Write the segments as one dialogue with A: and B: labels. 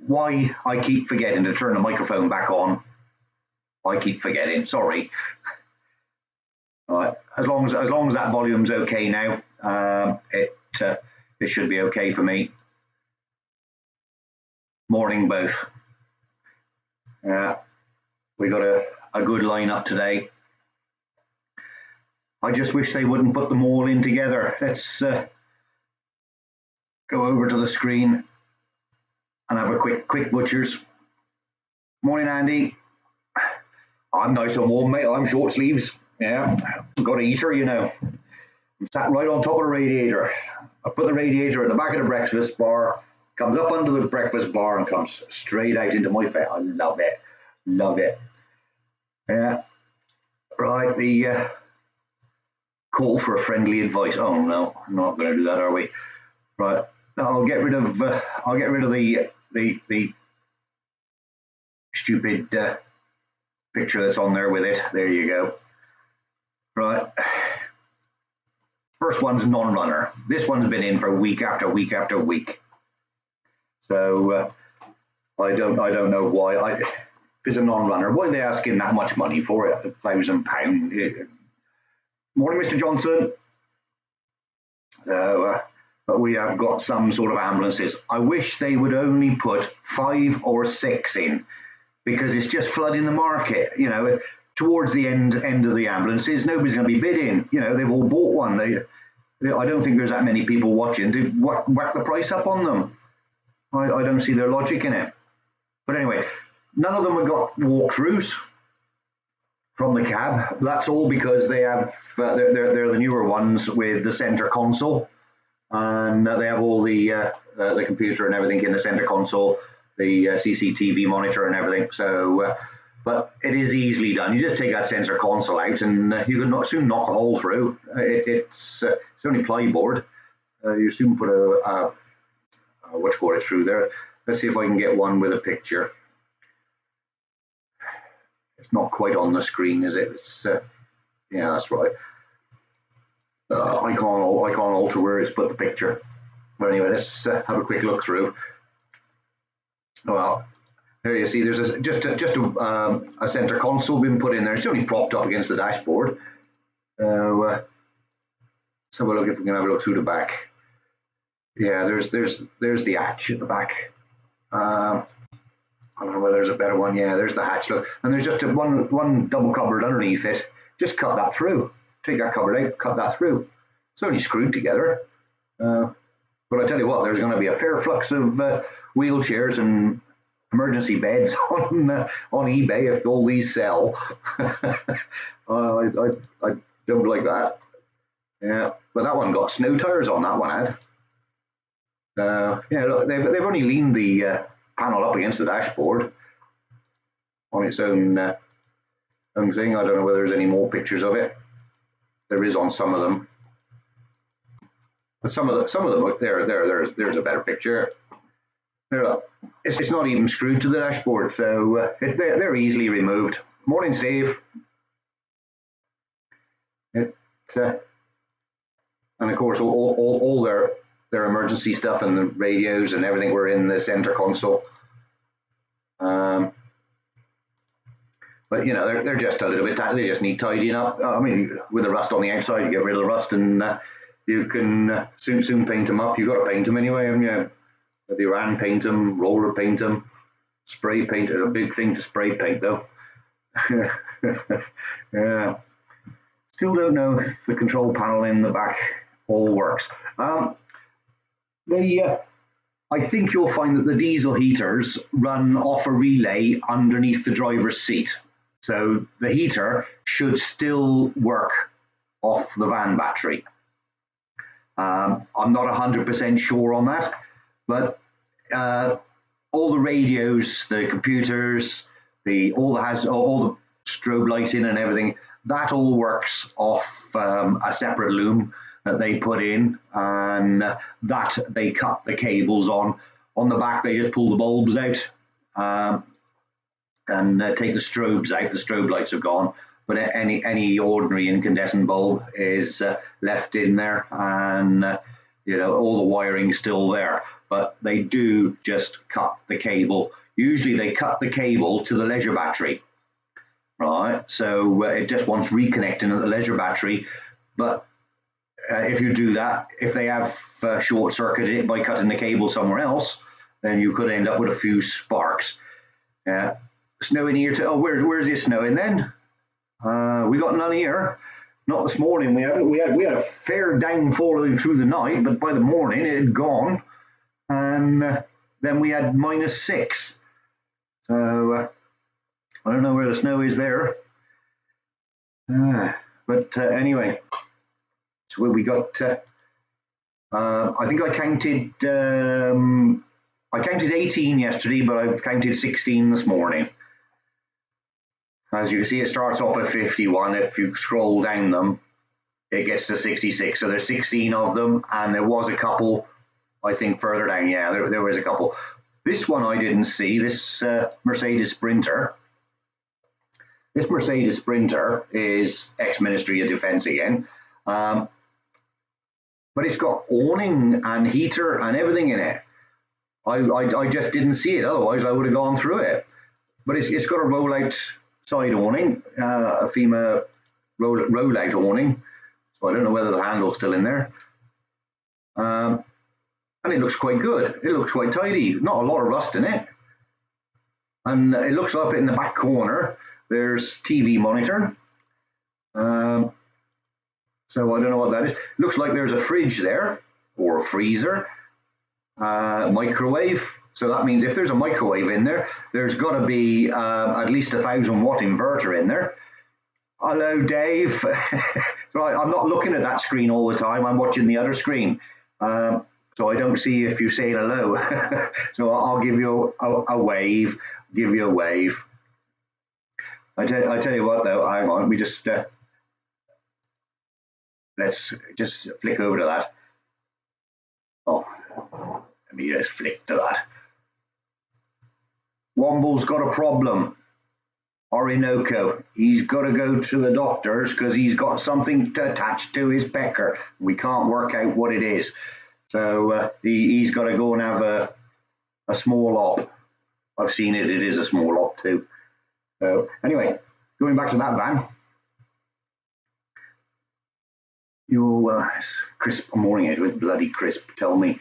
A: why I keep forgetting to turn the microphone back on. I keep forgetting. Sorry. All right. As long as that volume's okay now, it should be okay for me. Morning, both. We got a good lineup today. I just wish they wouldn't put them all in together. Let's go over to the screen and have a quick butchers. Morning, Andy. I'm nice and warm, mate. I'm short sleeves. Yeah, got a heater, you know. I'm sat right on top of the radiator. I put the radiator at the back of the breakfast bar, comes up under the breakfast bar and comes straight out into my face. I love it. Love it. Yeah. Right, the call for friendly advice. Oh no, I'm not going to do that, are we? Right. I'll get rid of the stupid picture that's on there with it. There you go. Right. First one's non-runner. This one's been in for week after week after week. So I don't know why. If it's a non-runner, why are they asking that much money for it? £1,000. Morning, Mr. Johnson. So, but we have got some sort of ambulances. I wish they would only put 5 or 6 in, because it's just flooding the market. You know, towards the end of the ambulances, nobody's going to be bidding. You know, they've all bought one. I don't think there's that many people watching to whack the price up on them. I don't see their logic in it. But anyway, none of them have got walkthroughs from the cab. That's all because they have they're the newer ones with the center console, and they have all the computer and everything in the center console, the CCTV monitor and everything. So, but it is easily done. You just take that sensor console out, and you can soon knock a hole through. It's only plyboard. You soon put a what you call it through there. Let's see if I can get one with a picture. It's not quite on the screen, is it? It's yeah, that's right. I can't alter where it's put the picture. But anyway, let's have a quick look through. Well, there you see. There's just a center console been put in there. It's only propped up against the dashboard. Let's have a look if we can have a look through the back. Yeah, there's the hatch at the back. I don't know whether there's a better one. Yeah, there's the hatch. Look, and there's just one double cupboard underneath it. Just cut that through. Take that cupboard out, cut that through. It's only screwed together. But I tell you what, there's going to be a fair flux of wheelchairs and emergency beds on eBay if all these sell. I don't like that. Yeah, but that one got snow tires on. That one had. Yeah, look, they've only leaned the panel up against the dashboard on its own thing. I don't know whether there's any more pictures of it. There is on some of them, but some of them there's a better picture. It's not even screwed to the dashboard, so they're easily removed. Morning, Steve. And of course, all their emergency stuff and the radios and everything were in the center console. But you know, they're just a little bit. They just need tidying up. I mean, with the rust on the outside, you get rid of the rust, and you can soon paint them up. You've got to paint them anyway, haven't you? If you ran paint them, roller paint them, spray paint is a big thing to spray paint, though. Yeah. Still don't know if the control panel in the back all works. I think you'll find that the diesel heaters run off a relay underneath the driver's seat. So the heater should still work off the van battery. I'm not 100% sure on that, but all the radios, the computers, all the strobe lighting and everything, that all works off a separate loom that they put in, and that they cut the cables on. On the back, they just pull the bulbs out and take the strobes out. The strobe lights are gone, but any ordinary incandescent bulb is left in there, and You know, all the wiring's still there, but they do just cut the cable. Usually they cut the cable to the leisure battery, right? So it just wants reconnecting at the leisure battery. But if you do that, if they have short circuited it by cutting the cable somewhere else, then you could end up with a few sparks. Snowing here too. Oh, where's it snowing then? We got none here. Not this morning. We had a fair downfall through the night, but by the morning it had gone, and then we had -6. So I don't know where the snow is there. But anyway, so we got. I think I counted. I counted 18 yesterday, but I've counted 16 this morning. As you can see, it starts off at 51. If you scroll down them, it gets to 66. So there's 16 of them, and there was a couple, I think, further down. Yeah, there was a couple. This one I didn't see, this Mercedes Sprinter. This Mercedes Sprinter is ex-Ministry of Defence again. But it's got awning and heater and everything in it. I just didn't see it, otherwise I would have gone through it. But it's got a roll-out side awning, a FEMA roll-out awning. So I don't know whether the handle's still in there. And it looks quite good. It looks quite tidy. Not a lot of rust in it. And it looks up in the back corner. There's TV monitor. So I don't know what that is. Looks like there's a fridge there, or a freezer. Microwave. So that means if there's a microwave in there, there's got to be at least 1,000-watt inverter in there. Hello, Dave. Right, I'm not looking at that screen all the time. I'm watching the other screen. So I don't see if you say hello. So I'll give you a wave. Give you a wave. I tell you what, though. Hang on. We just let's just flick over to that. Oh, let me just flick to that. Womble's got a problem. Orinoco. He's got to go to the doctors because he's got something attached to his pecker. We can't work out what it is. So he's got to go and have a small op. I've seen it. It is a small op too. So anyway, going back to that van. You're crisp morning edge with bloody crisp. Tell me.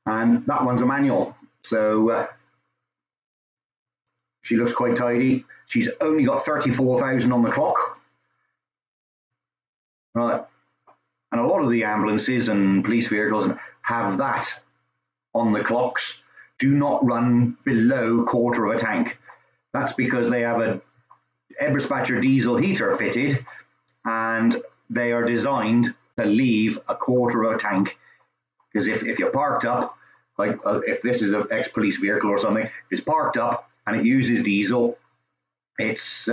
A: And that one's a manual. So she looks quite tidy. She's only got 34,000 on the clock. Right. And a lot of the ambulances and police vehicles have that on the clocks. Do not run below quarter of a tank. That's because they have a Eberspacher diesel heater fitted, and they are designed to leave a quarter of a tank. Because if you're parked up, like if this is an ex-police vehicle or something, if it's parked up and it uses diesel, it's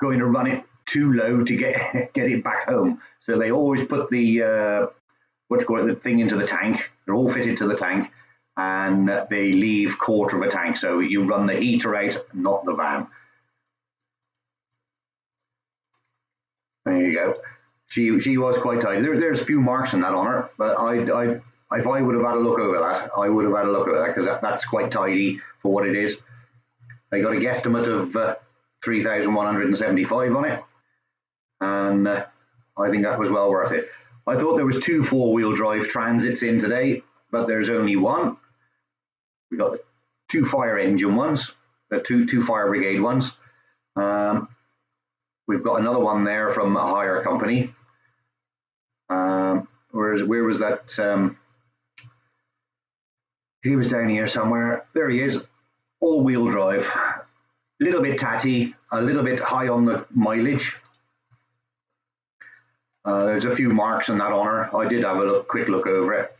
A: going to run it too low to get it back home. So they always put the the thing into the tank. They're all fitted to the tank, and they leave quarter of a tank. So you run the heater out, not the van. There you go. She was quite tidy. There's a few marks in that on her, but if I would have had a look over that, I would have had a look at that because that's quite tidy for what it is. They got a guesstimate of 3,175 on it, and I think that was well worth it. I thought there was 2 4-wheel drive transits in today, but there's only one. We got the 2 fire engine ones, the two fire brigade ones. We've got another one there from a hire company. Where was that? He was down here somewhere. There he is. All-wheel drive. A little bit tatty, a little bit high on the mileage. There's a few marks on that on her. I did have a quick look over it.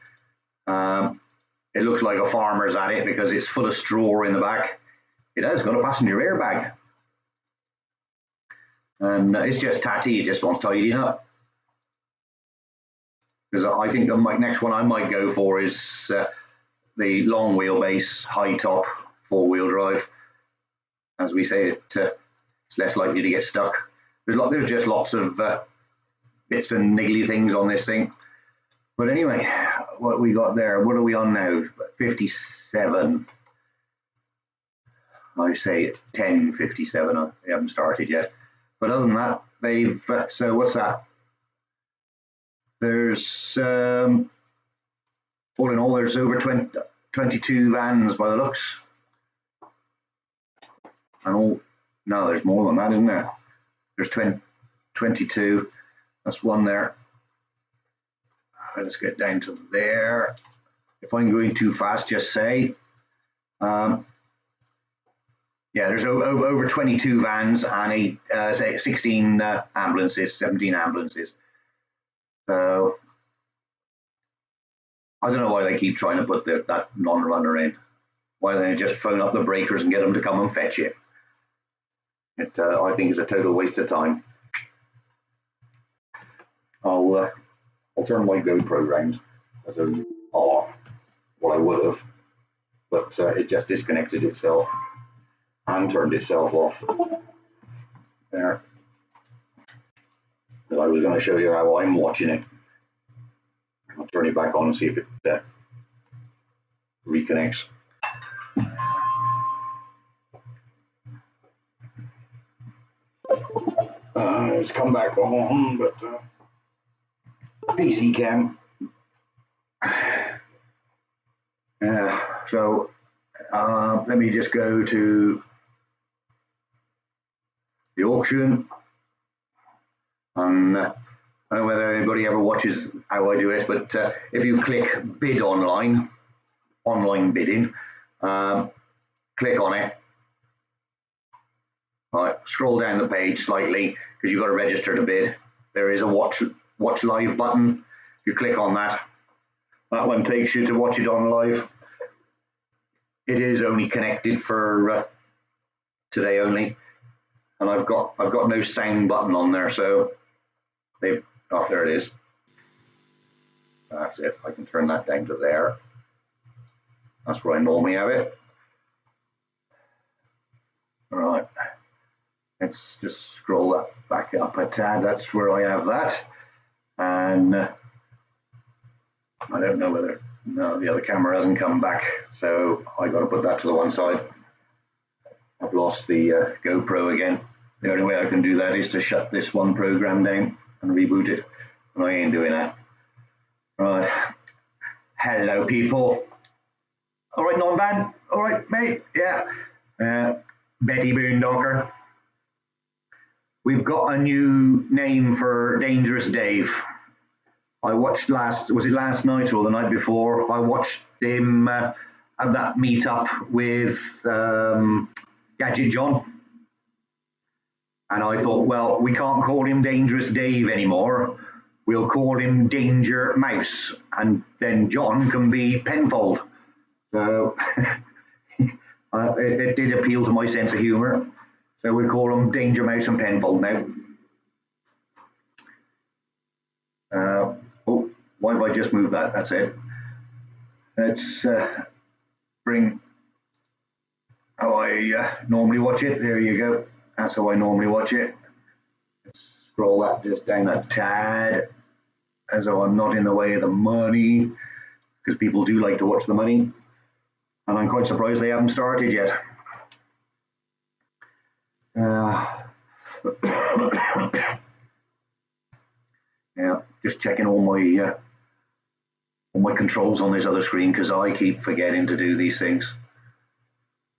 A: It looks like a farmer's at it because it's full of straw in the back. It has got a passenger airbag. And it's just tatty, it just wants tidying up. Because I think the next one I might go for is the long wheelbase, high top, 4-wheel drive. As we say, it's less likely to get stuck. There's just lots of bits and niggly things on this thing. But anyway, what we got there, what are we on now? 57. I say 10:57. They haven't started yet. But other than that, they've, so what's that? There's, all in all, there's over 22 vans by the looks. And all, no, there's more than that, isn't there? There's 22. That's one there. Let's get down to there. If I'm going too fast, just say. Yeah, there's over 22 vans and 16 ambulances, 17 ambulances. So I don't know why they keep trying to put that non-runner in. Why don't they just phone up the breakers and get them to come and fetch it? I think it's a total waste of time. I'll turn my GoPro round as well, I would have, but it just disconnected itself and turned itself off. There. But I was going to show you how I'm watching it. I'll turn it back on and see if it reconnects. It's come back on, but PC cam. So let me just go to the auction. And I don't know whether anybody ever watches how I do this, but if you click bid online bidding, click on it. Right, scroll down the page slightly because you've got to register to bid. There is a watch live button. If you click on that, that one takes you to watch it on live. It is only connected for today only, and I've got no sound button on there, so there it is. That's it. I can turn that down to there. That's where I normally have it. All right. Let's just scroll that back up a tad. That's where I have that. And I don't know whether, no, the other camera hasn't come back. So I got to put that to the one side. I've lost the GoPro again. The only way I can do that is to shut this one program down and reboot it. And I ain't doing that. Right. Hello, people. All right, non-ban. All right, mate. Yeah. Betty Boondocker. We've got a new name for Dangerous Dave. I watched was it last night or the night before? I watched him have that meet-up with Gadget John. And I thought, well, we can't call him Dangerous Dave anymore. We'll call him Danger Mouse. And then John can be Penfold. So it did appeal to my sense of humour. So we call them Danger Mouse and Penfold now. Oh, why have I just moved that? That's it. Let's bring how I normally watch it. There you go. That's how I normally watch it. Let's scroll that just down a tad, as though I'm not in the way of the money, because people do like to watch the money. And I'm quite surprised they haven't started yet. Yeah, just checking all my controls on this other screen because I keep forgetting to do these things.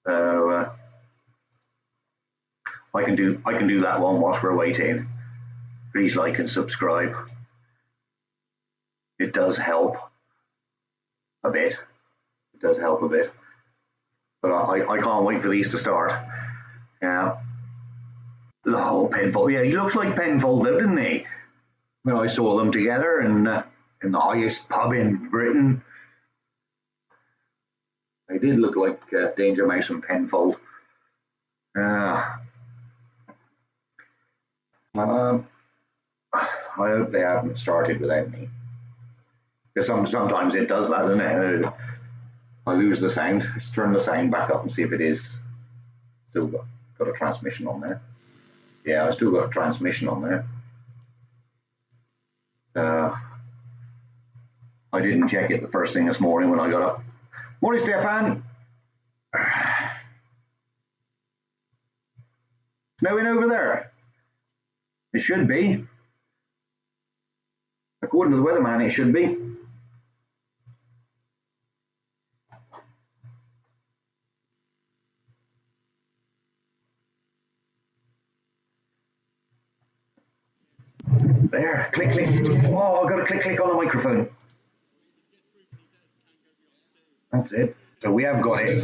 A: So I can do that one whilst we're waiting. Please like and subscribe. It does help a bit. It does help a bit. But I can't wait for these to start. Yeah. The whole Penfold. Yeah, he looks like Penfold though, didn't he? When I saw them together in the highest pub in Britain. They did look like Danger Mouse and Penfold. I hope they haven't started without me. Because sometimes it does that, doesn't it? I lose the sound. Let's turn the sound back up and see if it is still got a transmission on there. Yeah, I still got a transmission on there. I didn't check it the first thing this morning when I got up. Morning, Stefan. Snowing over there? It should be. According to the weatherman, it should be. There, click, click. Oh, I've got to click, click on the microphone. That's it. So we have got it.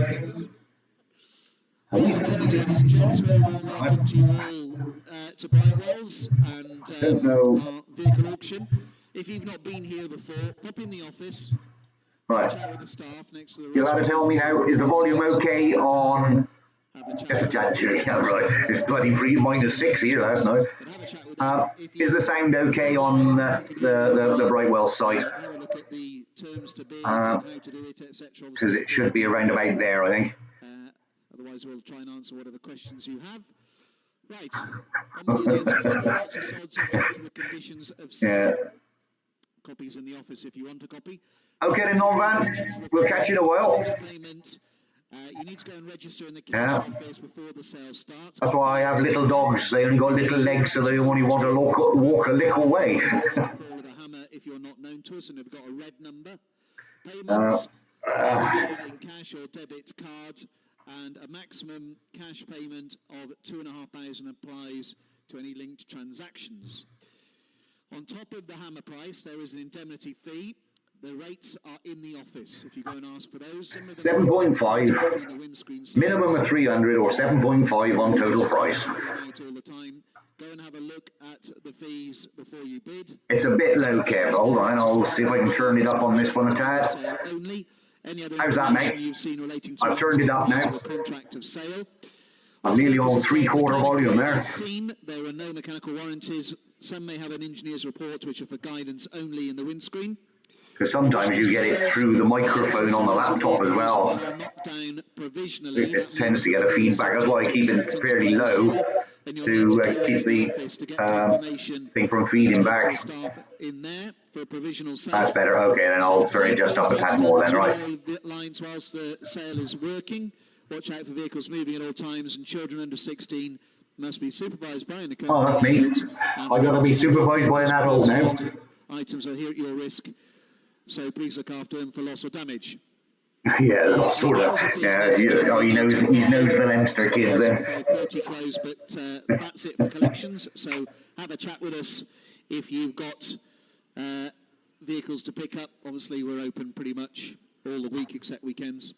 B: Ladies and gentlemen, welcome to you all to Brightwells and our vehicle auction. If you've not been here before, pop in the office.
A: Right.
B: Chat with the staff next to the
A: You'll have to tell me now, is the volume okay on... Just a chat, yeah, right. It's bloody free -6 here last night. Is the sound okay on the Brightwell site? Because it should be around about there, I think.
B: Otherwise, we'll try and answer whatever questions you have. Right.
A: Yeah.
B: Copies in the office if you want a copy.
A: Okay, then, Norvan. We'll catch you in a while.
B: You need to go and register in the cash office before the sale starts.
A: That's why I have little dogs. They only got little legs, so they only want to walk a little way.
B: If you're not known to us and have got a red number, payments in cash or debit cards, and a maximum cash payment of £2,500 applies to any linked transactions. On top of the hammer price, there is an indemnity fee. The rates are in the office. If you go and ask for those,
A: 7.5, minimum of 300 or 7.5 on total price.
B: All the time. Go and have a look at the fees before you bid.
A: It's a bit low, Kev. Hold on, I'll see if I can turn it up on this one a tad. How's that, mate? I've turned it up now. I'm nearly on 3/4 volume there.
B: There are no mechanical warranties. Some may have an engineer's report, which are for guidance only in the windscreen.
A: Because sometimes you get it through the microphone on the laptop as well. It tends to get a feedback. That's why I keep it fairly low to keep the thing from feeding back. That's better. Okay, then I'll turn it just up a tad more then, right?
B: Lines whilst the sale is working. Watch out for vehicles moving at all times, and children under 16 must be supervised by an
A: Oh, that's me. I've got to be supervised by an adult now.
B: Items are here at your risk, so please look after them for loss or damage.
A: Yeah, sort of. Yeah, he knows the Leinster kids then.
B: 30 close, but that's it for collections. So have a chat with us if you've got vehicles to pick up. Obviously, we're open pretty much all the week except weekends.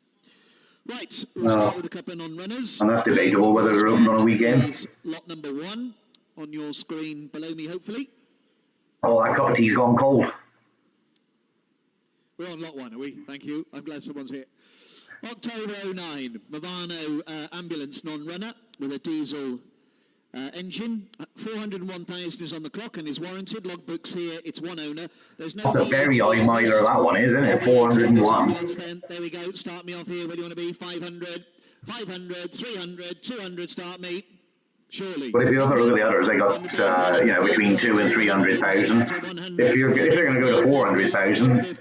B: Right, we'll start with a couple of non-runners.
A: And that's debatable whether they're open on a weekend.
B: Lot number 1 on your screen below me, hopefully.
A: Oh, that cup of tea's gone cold.
B: We're on lot 1, are we? Thank you. I'm glad someone's here. October 09, Movano ambulance non-runner with a diesel engine. 401,000 is on the clock and is warranted. Logbooks here, it's one owner. There's no.
A: That's a very high miler, that one, isn't it? 401.
B: Then, there we go. Start me off here. Where do you want to be? 500, 500, 300, 200. Start me. Surely.
A: But if you look at the others, they got between 200,000 and 300,000. If you're going to go to 400,000,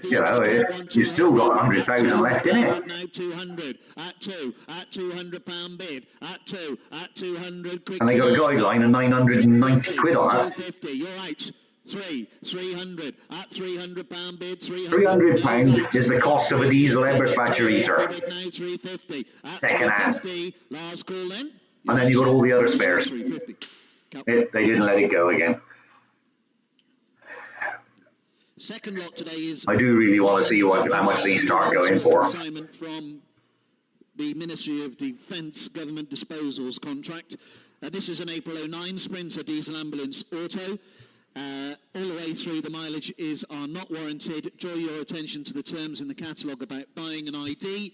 A: you've still got 100,000 left in it.
B: Now 200 at £200 bid at 200. Quick.
A: And they got a guideline of 990 quid on that.
B: 250. You're right. 300 at £300 bid.
A: £300 is the cost of a diesel Eberspacher eater.
B: Now 350 at
A: Second hand.
B: 350. Last call then.
A: And then you got all the other spares. They didn't let it go again.
B: Second lot today is.
A: I do really want to see how much these start going for.
B: Assignment from the Ministry of Defence Government Disposals contract. This is an April 09 Sprinter diesel ambulance auto. All the way through, the mileage are not warranted. Draw your attention to the terms in the catalogue about buying an ID.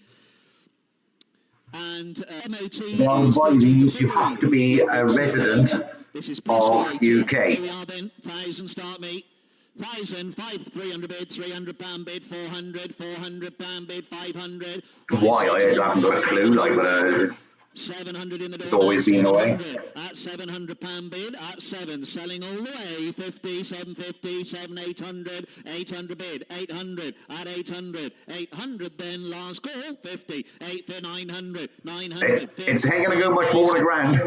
B: And MOT.
A: Now, by these, you have to be a resident of UK.
B: Here we are then. 1,000 start me. 1,000, 300 bid, £300 bid, 400, £400 bid, 500.
A: Why? I haven't got a clue.
B: 700 in the door.
A: It's always been the way.
B: At £700 bid. At 7. Selling all the way. 50, 750, 7, 800. 800 bid. 800. At 800. 800 then. Last call. 50. 8 for 900. 900.
A: It's ain't going to go much more than a grand.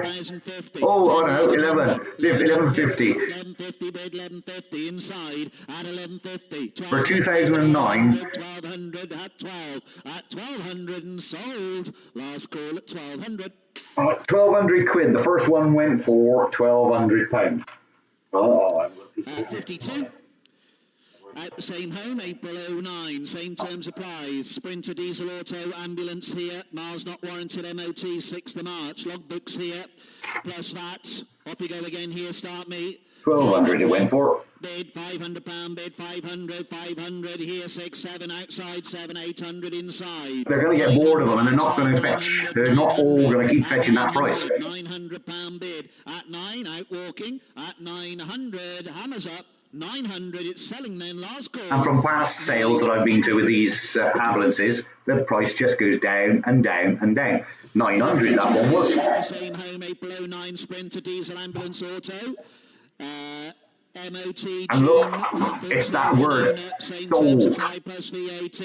A: Oh, I know. 1150.
B: 1150 bid. 1150 inside. At 1150.
A: For 2009.
B: 1200 at 12. At 1200 and sold. Last call at 1200.
A: 1,200 quid. The first one went for £1,200. Oh,
B: 52. At the same home, April 09, same terms applies. Sprinter, diesel, auto, ambulance here. Miles not warranted, MOT, 6th of March. Logbooks here, plus that. Off you go again here, start me.
A: 1,200 it went for.
B: Bid, £500 bid, 500, 500 here, 6, 7 outside, 7, 800 inside.
A: They're going to get bored of them and they're not going to fetch. They're not all going to keep fetching that price.
B: £900 bid. At 9, out walking. At 900, hammers up. 900, it's selling then, last call.
A: And from past sales that I've been to with these ambulances, the price just goes down and down and down. 900 that one was.
B: Same home, April 09, Sprinter, diesel, ambulance, auto. MOT,
A: and look, it's that word, sold.
B: Plus VAT.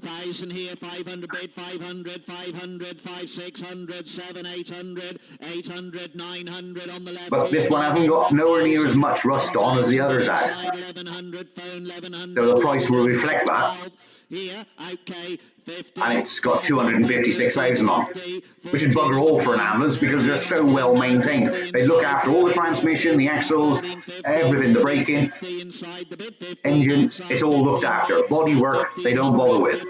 B: 1,000 here, 500 bid, 500, 500, 5, 600, 7, 800, 800, 900 on the left.
A: But this one hasn't got nowhere near as much rust on as the others have.
B: 1100, phone 1100.
A: So the price will reflect that.
B: Here, okay, 50.
A: And it's got 256,000 on, which is bugger all for an ambulance because they're so well maintained. They look after all the transmission, the axles, everything, the braking, engine, it's all looked after. Body work, they don't bother with.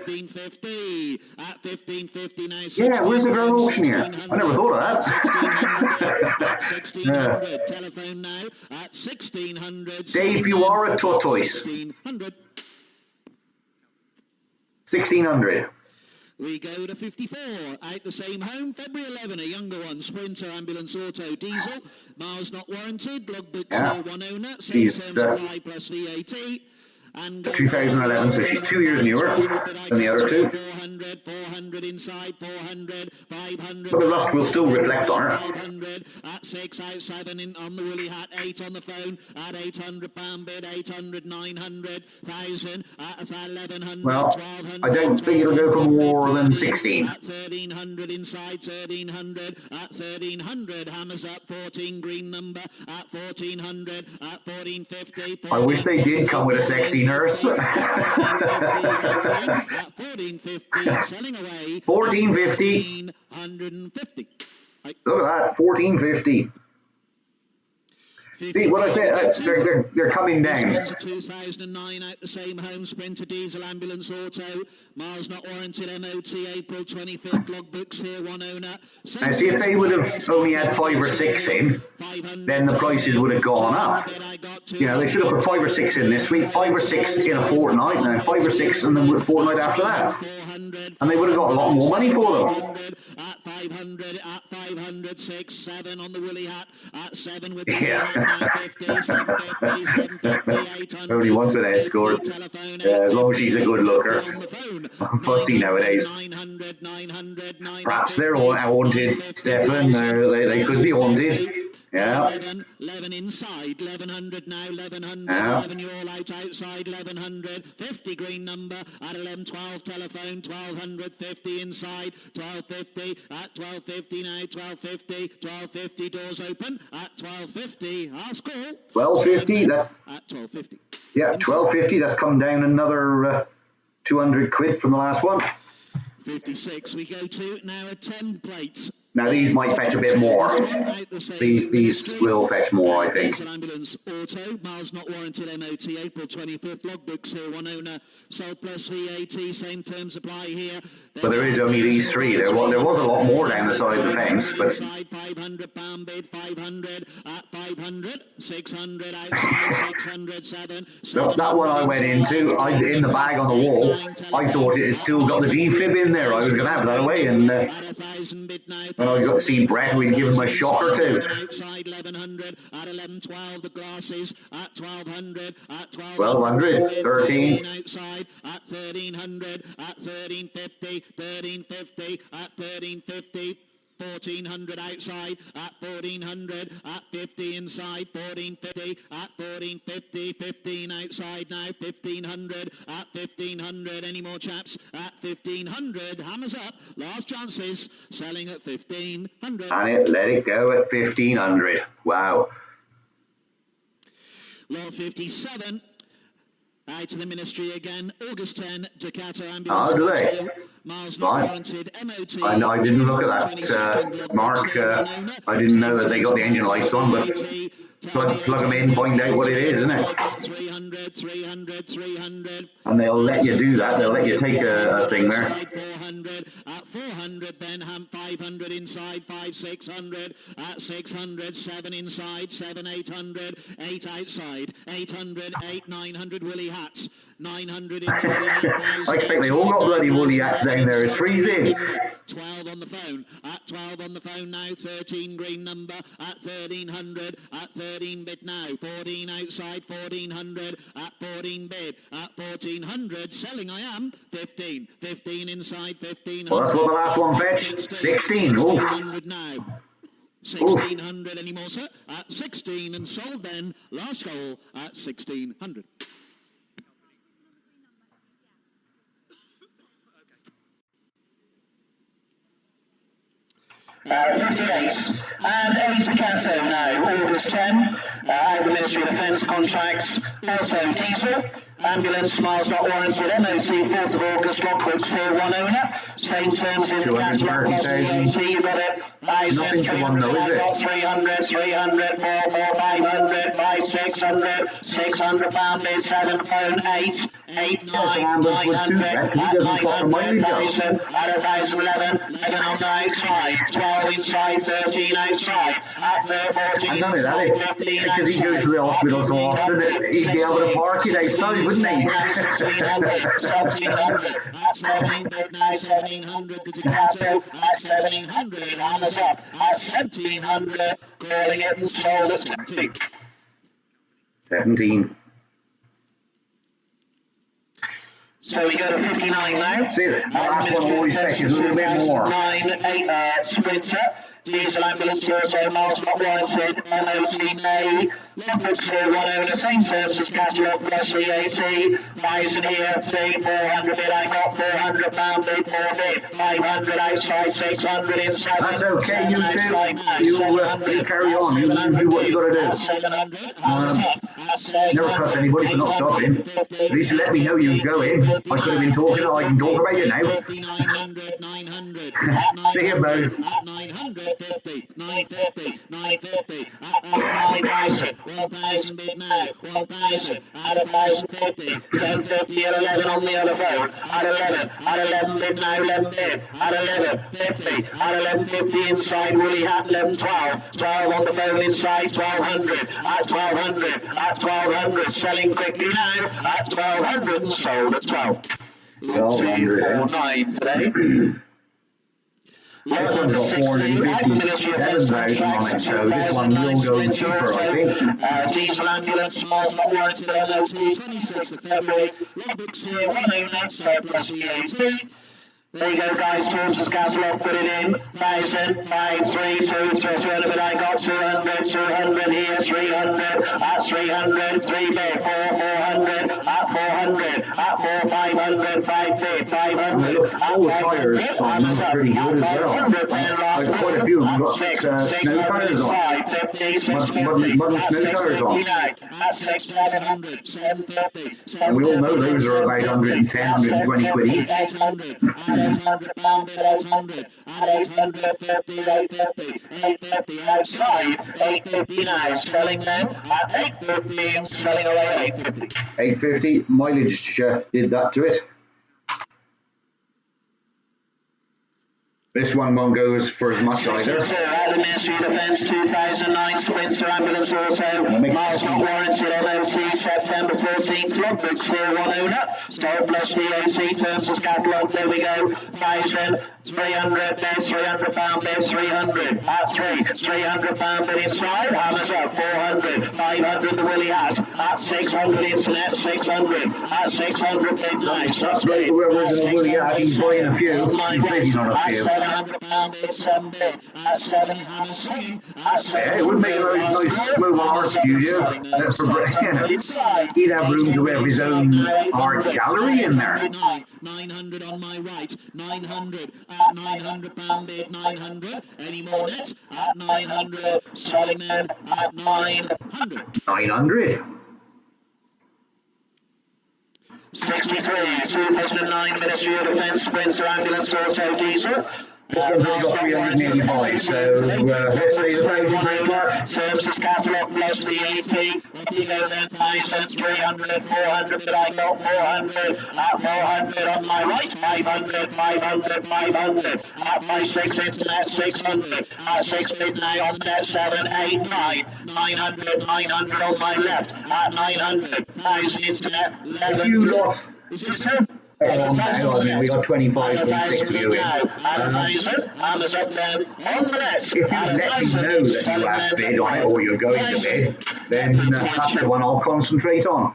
A: Yeah, where's the girl auctioneer? I never thought of that. Yeah.
B: Telephone now at 1600.
A: Dave, you are a tortoise. 1600.
B: We go to 54. Out the same home, February 11, a younger one, Sprinter, ambulance, auto, diesel. Miles not warranted. Logbooks, one owner. Same terms apply plus VAT. And
A: 2011, so she's 2 years newer than the other two.
B: 400, 400 inside, 400, 500.
A: But the rust will still reflect on her.
B: 500 at 6, out 7 in, on the woolly hat, 8 on the phone, at £800 bid, 800, 900, 1,000, at 1,100,
A: well,
B: 1,200.
A: I don't think it'll go for more than 16.
B: At 1,300 inside, 1,300, at 1,300, hammers up, 14 green number, at 1,400, at 1,450.
A: I wish they did come with a sexy nurse.
B: 1450, selling away.
A: 1450.
B: 150.
A: Look at that, 1450. See what I said? They're coming down.
B: 2009 out the same home, Sprinter, diesel, ambulance, auto. Miles not warranted, MOT, April 25th. Logbooks here, one owner.
A: Now, see, if they would have only had 5 or 6 in, then the prices would have gone up. You know, they should have put 5 or 6 in this week, 5 or 6 in a fortnight, and then 5 or 6 and then a fortnight after that. And they would have got a lot more money for them.
B: At 500, at 500, 6, 7 on the woolly hat, at 7 with the 750, 750, 800.
A: Only once an escort. Yeah, as long as she's a good looker. I'm fussy nowadays.
B: 900, 900, 900.
A: Perhaps they're all haunted, Stefan. They could be haunted. Yeah.
B: 11 inside, 1100 now, 1100,
A: yeah.
B: 11 you're all outside, 1100, 50 green number, at 1112 telephone, 1200, 50 inside, 1250, at 1250 now, 1250, 1250 doors open, at 1250, ask call.
A: 1250, that's...
B: At 1250.
A: Yeah, 1250, that's come down another 200 quid from the last one.
B: 56, we go to now a 10 plates.
A: Now these might fetch a bit more. These will fetch more, I think.
B: Ambulance auto, miles not warranted, MOT, April 25th. Logbooks here, one owner, sold plus VAT, same terms apply here.
A: But there is only these 3. There was a lot more down the side of the fence. But
B: £500 bid, 500 at 500, 600 outside, 600, 7.
A: That one I went into, in the bag on the wall, I thought it had still got the defib in there. I was going to have that away, and when I got to see Brett, we'd give him a shock or two.
B: Outside 1100 at 1112, the glasses at 1200 at
A: 1200, 13
B: outside at 1300 at 1350, 1350 at 1350. 1400 outside, at 1400, at 50 inside, 1450, at 1450, 15 outside now, 1500, at 1500, any more chaps, at 1500, hammers up, last chances, selling at 1500.
A: And let it go at 1500, wow.
B: Lot 57. Out to the ministry again. August 10, Ducato ambulance.
A: Oh, do they?
B: Miles not warranted. MOT.
A: I didn't look at that, Mark. I didn't know that they got the engine lights on, but plug them in, find out what it is, isn't it?
B: 300, 300, 300.
A: And they'll let you do that. They'll let you take a thing there.
B: 400, at 400, Benham 500 inside, 5, 600, at 600, 7 inside, 7, 800, 8 outside, 800, 8, 900, Willie Hats, 900 in.
A: I expect they all got bloody woolly hats down there. It's freezing.
B: 12 on the phone, at 12 on the phone now, 13 green number, at 1300, at 13 bid now, 14 outside, 1400, at 14 bid, at 1400, selling I am, 15, 15 inside, 1500.
A: Well, that's what the last one fetched, 16.
B: 1600 now. 1600 anymore, sir, at 16 and sold then, last call at 1600.
C: 58. And Ellie Ducato now, August 10, out the Ministry of Defence contracts, also diesel, ambulance, miles not warranted, MOT, 4th of August, logbook still one owner, same terms in the catalogue, plus VAT, you got it,
A: Nothing to one though, is it?
C: 300, 300, 4, 4, 500, 5, 600, 600 pound bid, 7 phone, 8, 8, 9, 900, at 900, at 1,011, 11 on the outside, 12 inside, 13 outside, at 14 inside, 15 outside,
A: because he goes to the hospital so often, he'd be able to park it outside, wouldn't he?
C: 1600, 1700, at 17 bid now, 1700 to Ducato, at 1700, hammers up, at 1700, calling it and sold at 17.
A: 17.
C: So we go to 59 now.
A: See, the last one always fetches a little bit more.
C: 9, 8, Sprinter. Diesel ambulance, auto, miles not warranted, MOT May, logbook still one owner, same terms as catalogue plus VAT, 1,000 EFT, 400 bid, I got 400 pound bid, 4 bid, 500 outside, 600 inside.
A: That's okay, you two, you carry on, you do what you got to do.
C: 700,
A: Never trust anybody for not stopping. At least let me know you're going. I could have been talking, I can talk about you now.
B: 900, 900,
A: See you both.
B: 900, 50, 950, 950, at 9,000, 1,000 bid now, 1,000, at 1,050, 1050 at 11 on the other phone, at 11 bid now, 11 bid, at 1150, at 1150 inside, Willie Hat, 1112, 12 on the phone inside, 1,200, at 1,200, at 1,200, selling quickly now, at 1,200 and sold at 12. 249 today.
A: This one's got 457,000 on it, so this one will go cheaper, I think.
C: Diesel ambulance, miles not warranted, MOT, 26th of February, logbooks here, 1 owner, surplus VAT. There you go, guys, terms as catalogue, put it in, 1,000, 5, 3, 2, 300, but I got 200, 200 here, 300, at 300, 3 bid, 4, 400, at 400, at 4, 500, 5 bid, 500, at 500, at
A: pretty good as well.
C: 500, then last
A: Quite a few of them got
C: 6,
A: snow tires on.
C: 550, 650,
A: Mudden snow tires on.
C: at 6, 700, 750,
A: And we all know those are about 110, 120 quid each.
C: 800, 800 pound bid, 800, at 850, 850, 850 outside, 850 now, selling now, at 850 and selling away at 850.
A: 850, mileage did that to it. This one won't go for as much either.
C: At the Ministry of Defence, 2009 Sprinter ambulance auto, miles not warranted, MOT, September 13th, logbook still one owner, stock plus VAT, terms as catalogue, there we go, 1,000, 300 bid, 300 pound bid, 300 at 3, 300 pound bid inside, hammers up, 400, 500 the Willie at 600 internet, 600, at 600 bid nice, that's great.
A: Whoever's in the Willie at, he's buying a few, he's bidding on a
C: at
A: few.
C: 700 pound bid, 7 bid, at 7 hammers swinging, at 700.
A: Yeah, it would make a very nice move on our studio for he'd have room to have his own art gallery in there.
B: 900 on my right, 900 at 900 pound bid, 900. Any more net at 900, selling them at 900.
A: 900.
C: 63, 2009 Ministry of Defence Sprinter Ambulance Auto Diesel.
A: This one's only got 385, so let's say the 1,000 mark.
C: Services catalogue plus VAT. Up you go then, Tyson, 300, 400, but I got 400. At 400 on my right, 500, 500, 500. At my 6 internet, 600. At 6 midnight on net, 7, 8, 9. 900, 900 on my left. At 900, nice internet, 11.
A: A few lots.
C: Is this two?
A: Hang on a minute, we got 25.6 viewing.
C: Hammers up then on the net.
A: If you let me know that you have bid on it or you're going to bid, then that's the one I'll concentrate on.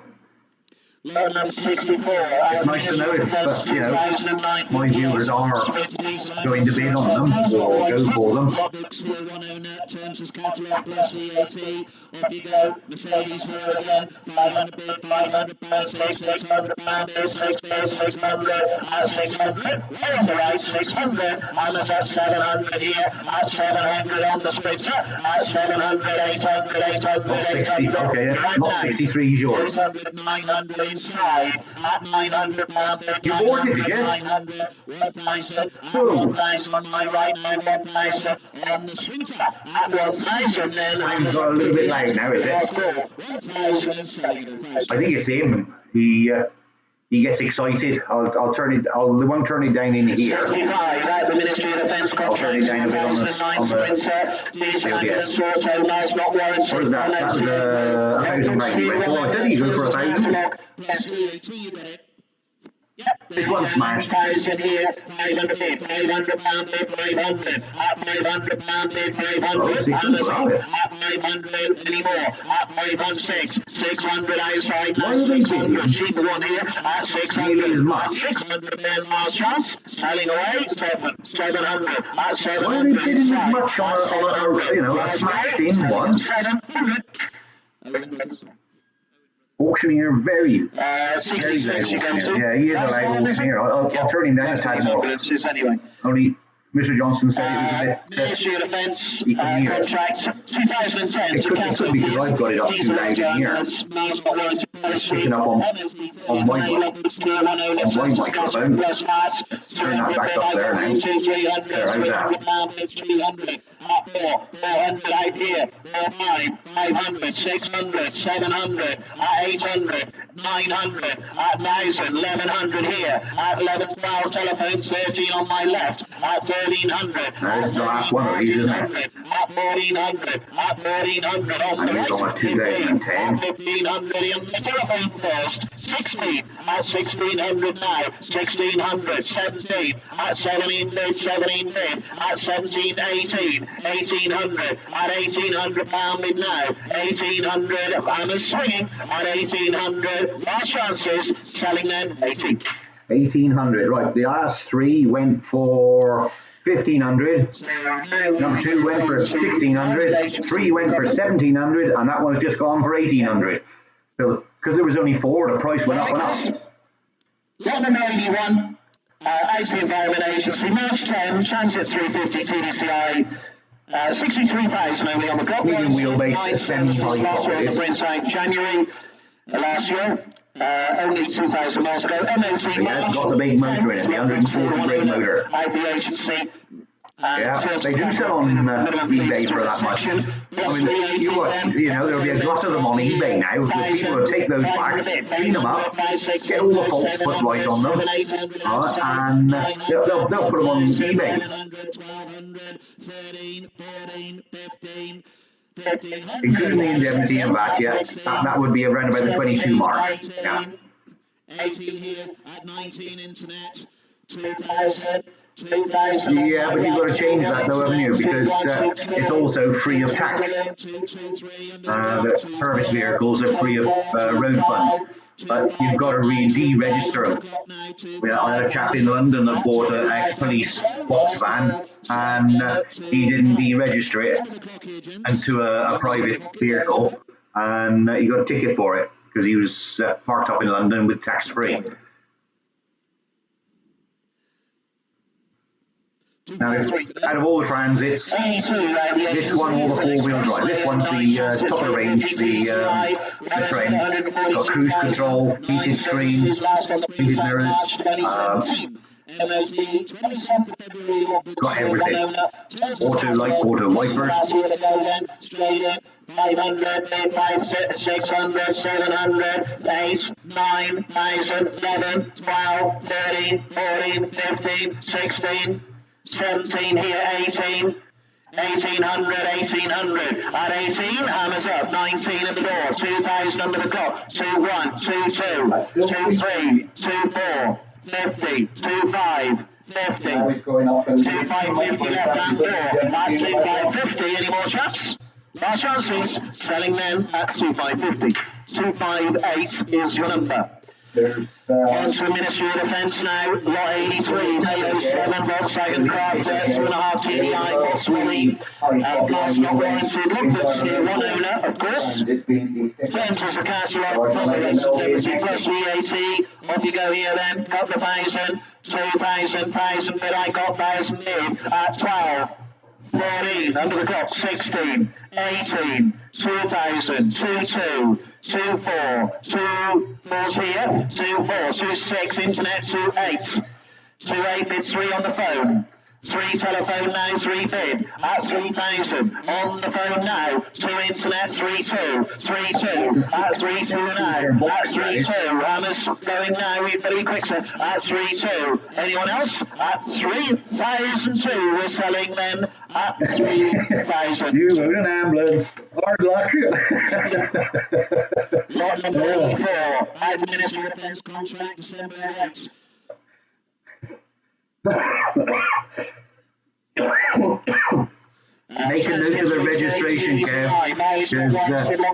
C: Number 64.
A: It's nice to know if my viewers are going to bid on them or go for them.
B: Terms as catalogue plus VAT. Off you go. Mercedes here again. 500 bid, 500 pounds, 600 pound bid, 600 at 600. Way on the right, 600. Hammers at 700 here. At 700 on the Sprinter. At 700, 800, 800,
A: Not 60,
C: 800.
A: okay, not 63 is yours.
C: 800, 900 inside. At 900 pound bid.
A: You bought it again?
C: 900. 1,000. At 1,000 on my right now. 1,000 on the Sprinter. At 1,000 then.
A: Time's got a little bit loud now, is it?
C: 1,000 and selling 1,000.
A: I think it's him. He gets excited. I'll turn it. I won't turn it down in here.
C: 65 at the Ministry of Defence
A: I'll turn it down a bit on the
C: LDS.
A: What is that? That was 1,000 rand. Well, I said you go for 1,000.
B: Plus VAT, you got it.
A: This one's smashed.
C: 1,000 here, 500 bid, 500 pound bid, 500. At 500 pound bid, 500. At 500 anymore. At 516, 600 outside.
A: Why are they
C: 600. Cheaper one here. At 600.
A: Nearly as much.
C: 600 then last chance. Selling away. 700. At 700.
A: Why are they bidding as much on a smashed in one?
C: 700.
A: Auctioneer very
C: 66 you go to.
A: Yeah, he is a loud auctioneer. I'll turn him down a tad more.
C: Anyway.
A: Only Mr. Johnson said it was a bit.
C: Ministry of Defence
A: You can hear it.
C: contract 2010
A: It
C: to
A: could be
C: cancel
A: because I've got it up too loud in here. Picking up on my microphone. Turn that back up there now. There, how's that?
C: 300 at 400 out here, 500, 600, 700, at 800, 900, at 1,000, 1,100 here, at 11, 12 telephone, 13 on my left, at 1,300,
A: Now, this is the last one of these, isn't it?
C: at 1,400, at 1,400 on the
A: And
C: right,
A: it's on at 2010.
C: 1,500 in the telephone first, 16, at 1,600 now, 1,600, 17, at 17 bid, 17 bid, at 17, 18, 1,800, at 1,800 pound bid now, 1,800, I'm a swinging, at 1,800, last chances, selling then, 18.
A: 1,800. Right, the last three went for 1,500. Number two went for 1,600. Three went for 1,700, and that one's just gone for 1,800. So, because there was only four, the price went up and up.
C: Lot number 81, Ice Environment Agency, March 10, Transit 350 TDCI, 63,000 only on the clock.
A: Medium wheelbase, semi-high
C: Last one on the
A: top
C: print side, January last year, only 2,000 miles ago. MOT
A: Yeah, it's got the big motor in it, the 140 brake motor.
C: IP agency.
A: Yeah, they do sell on eBay for that much. I mean, there'll be a glut of them on eBay now. People will take those back, clean them up, get all the faults put right on them, and they'll put them on eBay.
B: 15,
A: Including the indemnity and VAT, yeah, that would be around about the 22 mark. Yeah.
B: 18 here at 19 internet.
C: 2,000, 2,000.
A: Yeah, but you've got to change that though, haven't you? Because it's also free of tax. The service vehicles are free of road fund. But you've got to deregister them. I had a chap in London that bought an ex-police box van and he didn't deregister it into a private vehicle, and he got a ticket for it because he was parked up in London with tax-free. Now, out of all the transits, this one all the four-wheel drive. This one's the top of the range, the train. Got cruise control, heated screens, heated mirrors, got everything. Auto lights, auto wipers.
C: 500, 600, 700, 8, 9, 11, 12, 13, 14, 15, 16, 17 here, 18, 1800, 1800. At 18, hammers up, 19 at the door, 2000 under the clock, 21, 22, 23, 24, 50, 25, 50, 2550 left hand door, at 2550, any more chaps? Last chances, selling then at 2550. 258 is your number. On to the Ministry of Defence now, lot 83, NATO 7, Volkswagen Crafter, 2.5 TDI, approximately, plus not warranted, logbooks here, one owner, of course. Terms as a council of liberty plus VAT, off you go here then, couple of thousand, 2,000, 1,000 bid, I got 1,000 bid, at 12. 14, under the clock, 16, 18, 2,000, 22, 24, 24's here, 24, 26, internet, 28, 28 bid, 3 on the phone. 3 telephone now, 3 bid, at 3,000, on the phone now, 2 internet, 3-2, 3-2, at 3-2 now, at 3-2, hammers going now, we better be quick sir, at 3-2, anyone else? At 3,002, we're selling them at 3,000.
A: You own an ambulance, hard luck.
C: Lot number 84, Administrative Defence Contract, December 8.
A: Make a note of the registration, Kev,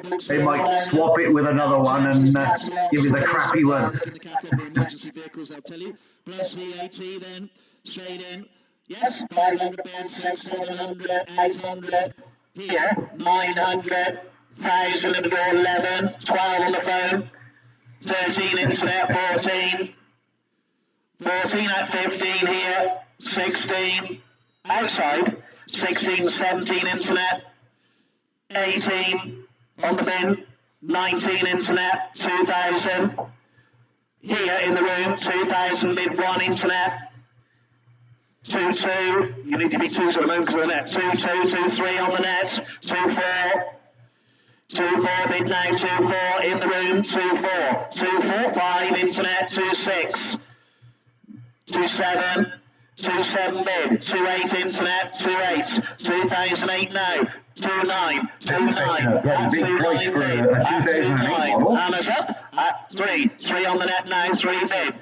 A: because they might swap it with another one and give you the crappy one.
B: Plus VAT then, straight in.
C: Yes, 500 bids, 600, 700, 800, here, 900, 1,000 at the door, 11, 12 on the phone, 13 internet, 14, 14 at 15 here, 16 outside, 16, 17 internet, 18 on the bin, 19 internet, 2,000 here in the room, 2,000 bid 1 internet, 2-2, you need to be 2s at the moment because of the net, 2-2, 2-3 on the net, 2-4, 2-4 bid now, 2-4 in the room, 2-4, 2-4, 5 internet, 2-6, 2-7, 2-7 bid, 2-8 internet, 2-8, 2,008 now, 2-9, 2-9, at 2-9 bid, at 2-9, hammers up, at 3, 3 on the net now, 3 bid,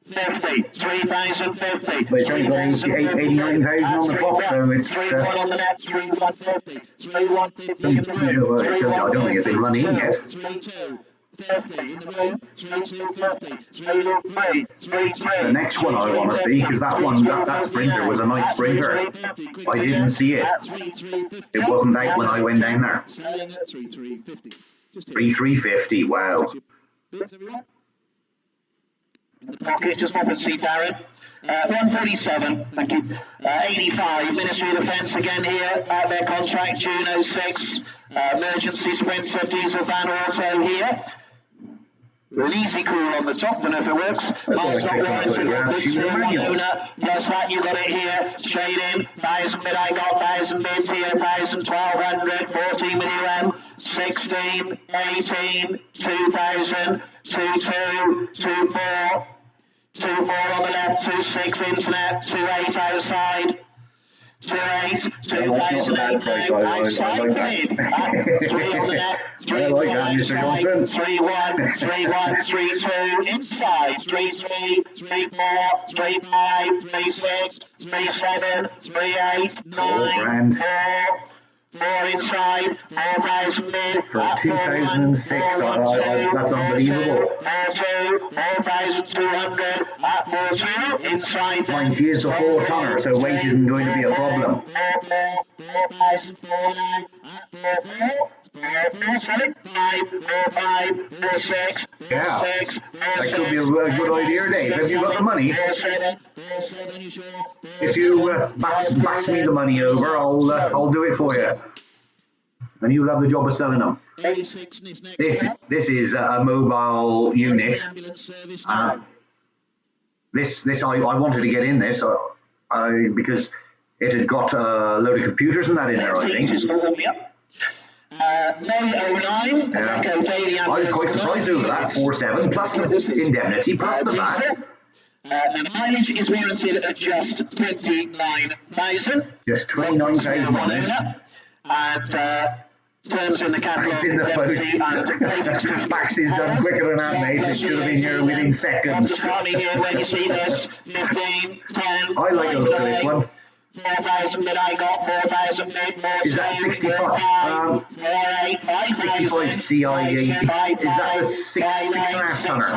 C: 50, 3,050,
A: 89,000 on the clock, so it's
C: 3-1 on the net, 3-150, 3-150 in the room,
A: I don't think it's been running in yet.
C: 3-2. 50 in the room, 3-2-50, 3-3, 3-3.
A: The next one I want to see, because that one, that sprinter was a nice sprinter. I didn't see it. It wasn't out when I went down there.
B: Selling at 3,350.
A: 3,350, wow.
C: In the pocket, just pop and see Darren. 147, thank you. 85, Ministry of Defence again here, out their contract, June 06. Emergency sprinter, diesel van auto here. Easy cool on the top, don't know if it works. Miles not warranted, goods here, one owner. Plus that, you got it here, straight in. 1,000 bid, I got 1,000 bids here, 1,000, 1,200, 14 million, 16, 18, 2,000, 2-2, 2-4, 2-4 on the left, 2-6 internet, 2-8 outside, 28, 2008 outside bid at 3 on the net, 3 4 inside, 3 1, 3 1, 3 2 inside, 3 3, 3 4, 3 5, 3 6, 3 7, 3 8, 9, 4. 4 inside, 4,000 bid
A: for 2006. That's unbelievable.
C: 4 4,200 at 4 2 inside.
A: Mind, she is the 4-tonner, so weight isn't going to be a problem.
C: 4,049 at 4 6,
A: Yeah, that could be a good idea, Dave. Have you got the money? If you backs me the money over, I'll do it for you, and you'll have the job of selling them. This is a mobile unit. This I wanted to get in this because it had got a load of computers and that in there, I think.
C: May 09,
A: I was quite surprised over that. 4.7 plus the indemnity plus the VAT.
C: The mileage is warranted at just 29,000.
A: Just 29,000 on it.
C: And terms in the catalogue.
A: It's in the post. Fax is done quicker than that, mate. It should have been here within seconds.
C: Start me here when you see this. 15, 10.
A: I like the look of this one.
C: 4,000 bid I got, 4,000 bid, 4
A: Is that 65? 65 CI80. Is that the 6.5 tonner?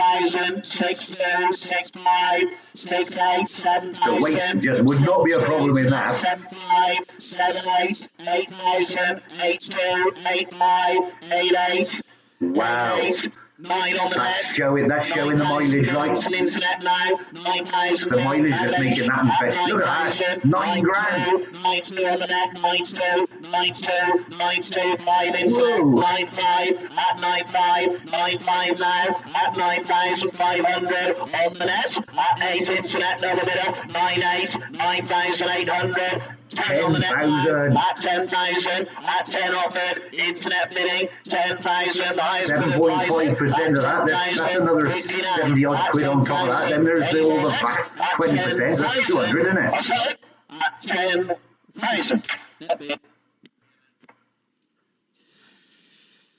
C: 6,000, 6,2, 6,5, 6,8, 7,000.
A: The weight just would not be a problem in that.
C: 7,5, 7,8, 8,000, 8,2, 8,5, 8,8.
A: Wow.
C: 9 on the net.
A: That's showing the mileage, like.
C: Internet now. 9,000.
A: The mileage is making that infection. Look at that. 9 grand.
C: 9,2 on the net. 9,2, 9,2, 9,2. 5 into
A: Whoa.
C: 9,5 at 9,5. 9,5 now at 9,500 on the net. At 8 internet, no middle. 9,8, 9,800. 10 on the net at 10,000 at 10 offered, internet bidding 10,000,
A: 7.5% of that, that's another 70 odd quid on top of that. Then there's all the VAT, 20%, that's 200, isn't it?
C: At 10,000.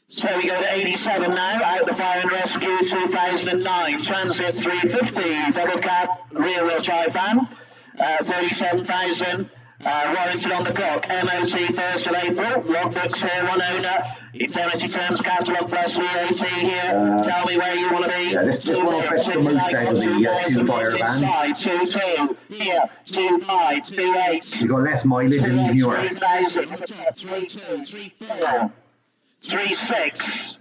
C: So we go to 87 now, out the fire and rescue 2009, transit 350, double cab, rear wheel drive van, 37,000. Warranted on the clock, MOT 1st of April, logbooks here, one owner, indemnity terms, catalogue plus VAT here, tell me where you want to be.
A: Yeah, this one will fetch the most out of the 2 fire vans.
C: 2.2, here, 2.5, 2.8.
A: You've got less mileage than yours.
C: 3,000, 3.2, 3.4, 3.6.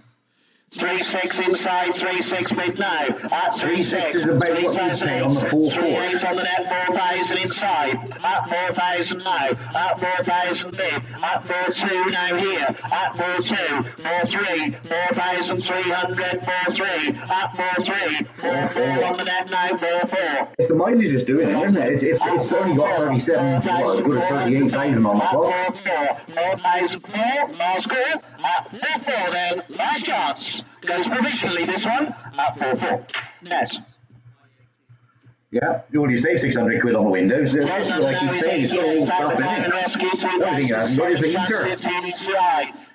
C: 3.6 inside, 3.6 mid now. At
A: 3.6 is about what you pay on the 4.4.
C: 3.8 on the net, 4,000 inside. At 4,000 now. At 4,000 mid. At 4.2 now here. At 4.2, 4.3, 4,300, 4.3. At 4.3, 4.4 on the net now, 4.4.
A: It's the mileage it's doing it, isn't it? It's only got 37, well, good as 38,000 on the clock.
C: 4,004, last call. At 4.4 then, last chance. Goes provisionally this one at 4.4. Net.
A: Yeah, what do you say? 600 quid on the windows. Like you say, it's got all stuff in it. The only thing I haven't got is the heater.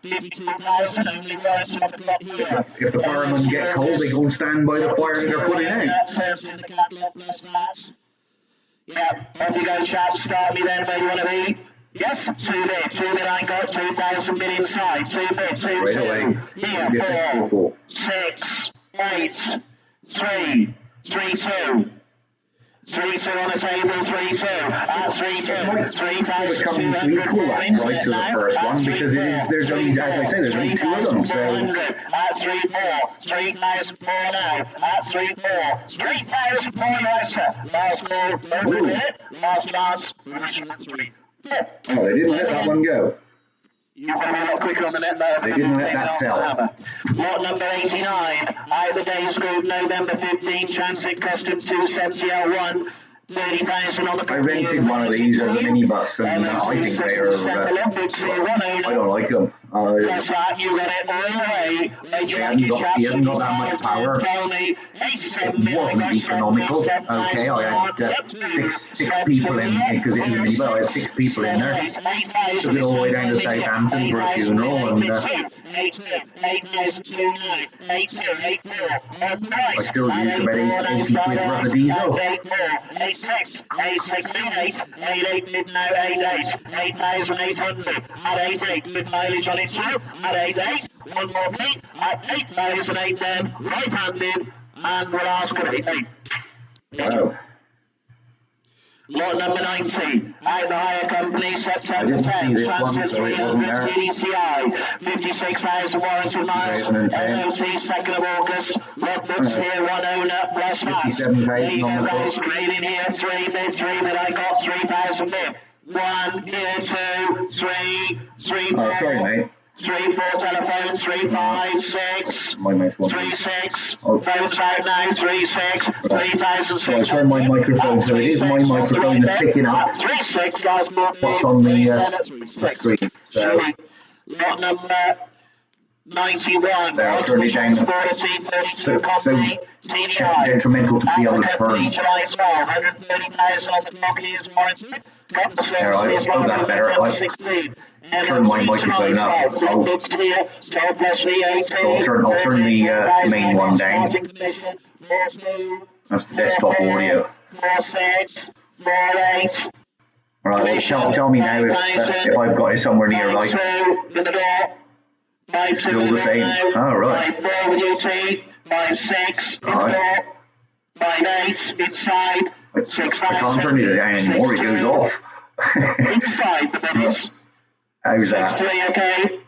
C: 52,000 only warranted on the clock here.
A: If the firemen get cold, they go and stand by the fire and they're putting out.
C: Terms in the catalogue plus that. Yeah, off you go, chaps. Start me then where you want to be. Yes, 2 bid I got, 2,000 bid inside, 2 bid, 2,
A: right
C: 2.
A: Away.
C: Here, 4, 6, 8, 3, 3, 2. 3-2 on the table, 3-2. At 3-2, 3,200
A: equal that price to the first one because there's only, as I say, there's only 2 of them. So
C: at 3-4, 3,004 now. At 3-4, 3,004 later. Last call, don't do it. Last chance, original 3.
A: Oh, they didn't let that one go.
C: You've got to be a lot quicker on the net there.
A: They didn't let that sell.
C: Lot number 89, out the day's group, November 15, Transit Custom 270L1, 30,000 on the clock.
A: I rented one of these as a minibus and I think they are, I don't like them.
C: That's that, you got it all the way. He hasn't
A: got that much power. It wasn't economical. Okay, I had six people in, because it was a minibar, I had 6 people in there. Took it all the way down to Southampton for a funeral, and I still use about 80 quid worth of diesel.
C: 86, 86, 88, 88 mid now, 88, 8,800 at 88 mid mileage on it too, at 88, one more beat, at 8,008 then, right handed, and we'll ask for 88.
A: Wow.
C: Lot number 90, out the hire company, September 10th, transfer 300 TDCI, 56,000 warranty miles, MOT 2nd of August, lot books here, one owner, plus VAT. There you go guys, trading here, 3 bid, I got 3,000 bid. 1, here, 2, 3, 3 more.
A: Sorry, mate.
C: 3, 4 telephone, 3, 5, 6, 3, 6, phones out now, 3, 6, 3,600.
A: So I turn my microphone, so it is my microphone that's picking up
C: 3, 6, last month.
A: what's on the screen. So,
C: lot number 91,
A: there, I'll turn it down. So detrimental to be able to turn.
C: July 12, 130,000 on the clock, here's warranty. Got the
A: There, I'll hold that better. I'll turn my microphone up. I'll turn the main one down. That's the desktop audio.
C: 4, 8.
A: Right, well, tell me now if I've got it somewhere near right. Still the same. Oh, right.
C: 5, 4 with UT, 5, 6,
A: Right.
C: 5, 8, inside, 6,000.
A: I can't turn it down anymore, it goes off.
C: Inside the minutes.
A: How's that?
C: 6, 3, okay.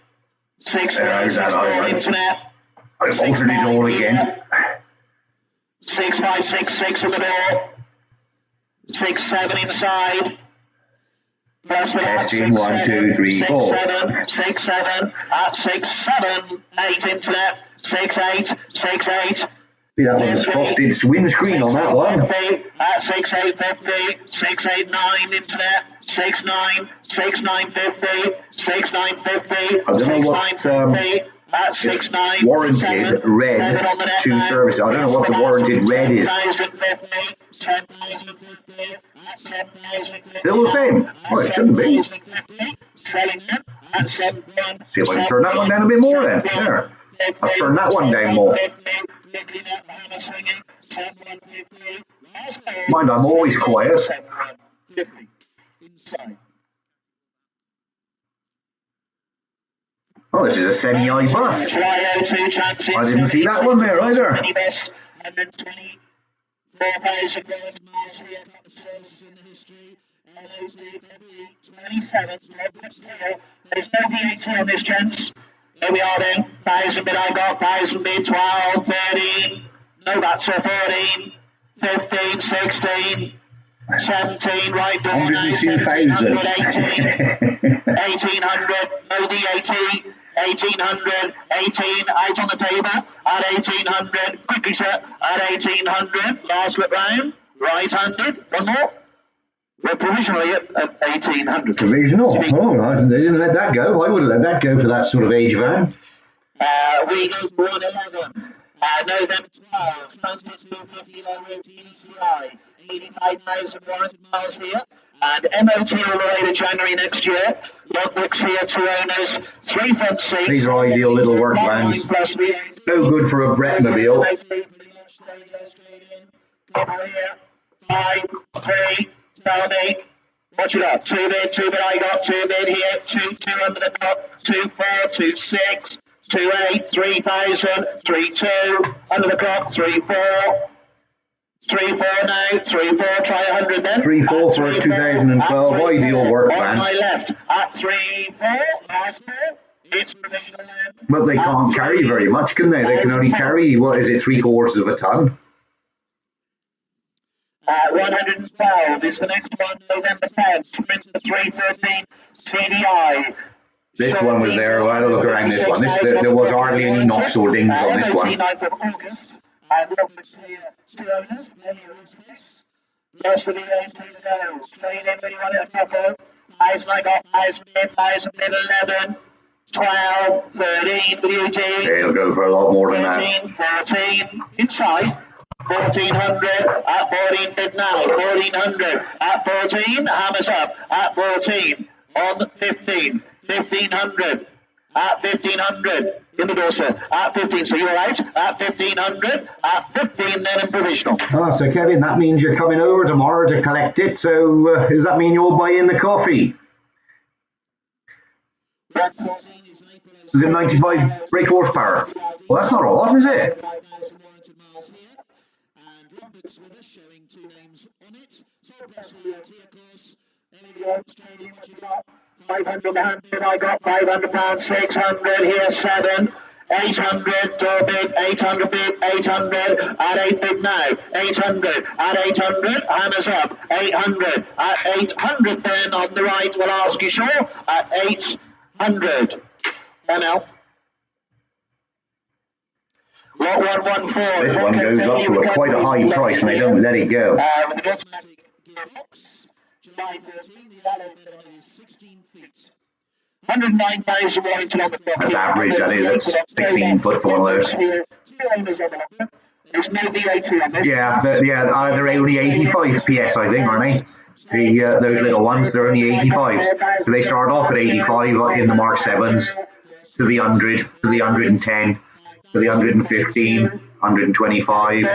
C: 6, 3,
A: How's that?
C: 6, 4, internet.
A: I've altered it all again.
C: 6, 5, 6, 6 in the door. 6, 7 inside. Press the last 6,
A: 1, 2, 3,
C: 6,
A: 4.
C: 7, 6, 7, at 6, 7, 8 internet, 6, 8, 6, 8.
A: See, that one's frosted windscreen on that one.
C: 50, at 6, 8, 50, 6, 8, 9 internet, 6, 9, 6, 9, 50, 6, 9, 50,
A: I don't know
C: 6,
A: what
C: 9, 50. At 6, 9,
A: warranted
C: 7,
A: red
C: 7 on the net
A: to
C: now.
A: service. I don't know what the warranted red is.
C: 10,050, 10,050, at 10,050.
A: Still the same. Oh, it shouldn't be.
C: 10,050, selling them at 7,
A: See if I can turn that one down a bit more then. There. I'll turn that one down more. Mind, I'm always quiet. Oh, this is a semi-high bus. I didn't see that one there either.
C: And then 24,000 miles here, got the services in the history. 27, there's no VAT on this, gents. Here we are then, 1,000 bid I got, 1,000 bid, 12, 13, no that's a 13, 15, 16, 17, right down now, 1700, 1800, no VAT, 1800, 18, out on the table, at 1800, quickly sir, at 1800, last whip round, right-handed, one more. We're provisionally at 1800.
A: Provisional? Oh, they didn't let that go. I would have let that go for that sort of age van.
C: We go to 111. November 12, transport 250 low road TDCI, 85,000 warranted miles here, and MOT all the way to January next year. Logbooks here, 2 owners, 3 front seats.
A: These are ideal little work vans. No good for a Brightmobile.
C: 5, 3, tell me. What you got? 2 bid, I got 2 bid here, 2 under the top, 2, 4, 2, 6. 2, 8, 3,000, 3, 2, under the clock, 3, 4, 3, 4 now, 3, 4, try 100 then.
A: 3, 4 for a 2012 ideal work van.
C: On my left, at 3, 4, last 4, it's provisional now.
A: But they can't carry very much, can they? They can only carry, what is it, 3/4 of a ton?
C: 112 is the next one, November 10th, sprint to 313, CDI.
A: This one was there. Well, look around this one. There was hardly any knocks or dings on this one.
C: 9th of August, and Robert's here, 2 owners, many of this. Rest of the 18 to go. Straight in when you want it a couple. Eyes like got eyes mid 11. 12, 13, will you do?
A: It'll go for a lot more than that.
C: 13, 14, inside. 1400 at 14 bid now. 1400 at 14. Hammers up at 14 on 15. 1500 at 1500 in the door, sir. At 15. So you're out at 1500 at 15 then in provisional.
A: Ah, so Kevin, that means you're coming over tomorrow to collect it. So does that mean you'll buy in the coffee? The 95 brake horsepower. Well, that's not a lot, is it?
B: With us showing 2 names on it. So plus VAT, of course.
C: There we go. Stadium, what you got? 500, 100. I got 500 pounds. 600 here. 7. 800. Door bid. 800 bid. 800 at 8 bid now. 800 at 800. Hammers up. 800 at 800. Then on the right, we'll ask you sure at 800. ML. Lot 114.
A: This one goes up to quite a high price and they don't let it go.
C: With an automatic gearbox, July 13, the yellow bid on is 16 feet. 109,000 Warrington on the clock.
A: That's average, that is. It's 16 foot for one of those.
C: 2 owners on the locker. There's no VAT on this.
A: Yeah, they're only 85 PS, I think, aren't they? Those little ones, they're only 85. So they start off at 85 in the Mark 7s, to the 100, to the 110. To the 115, 125,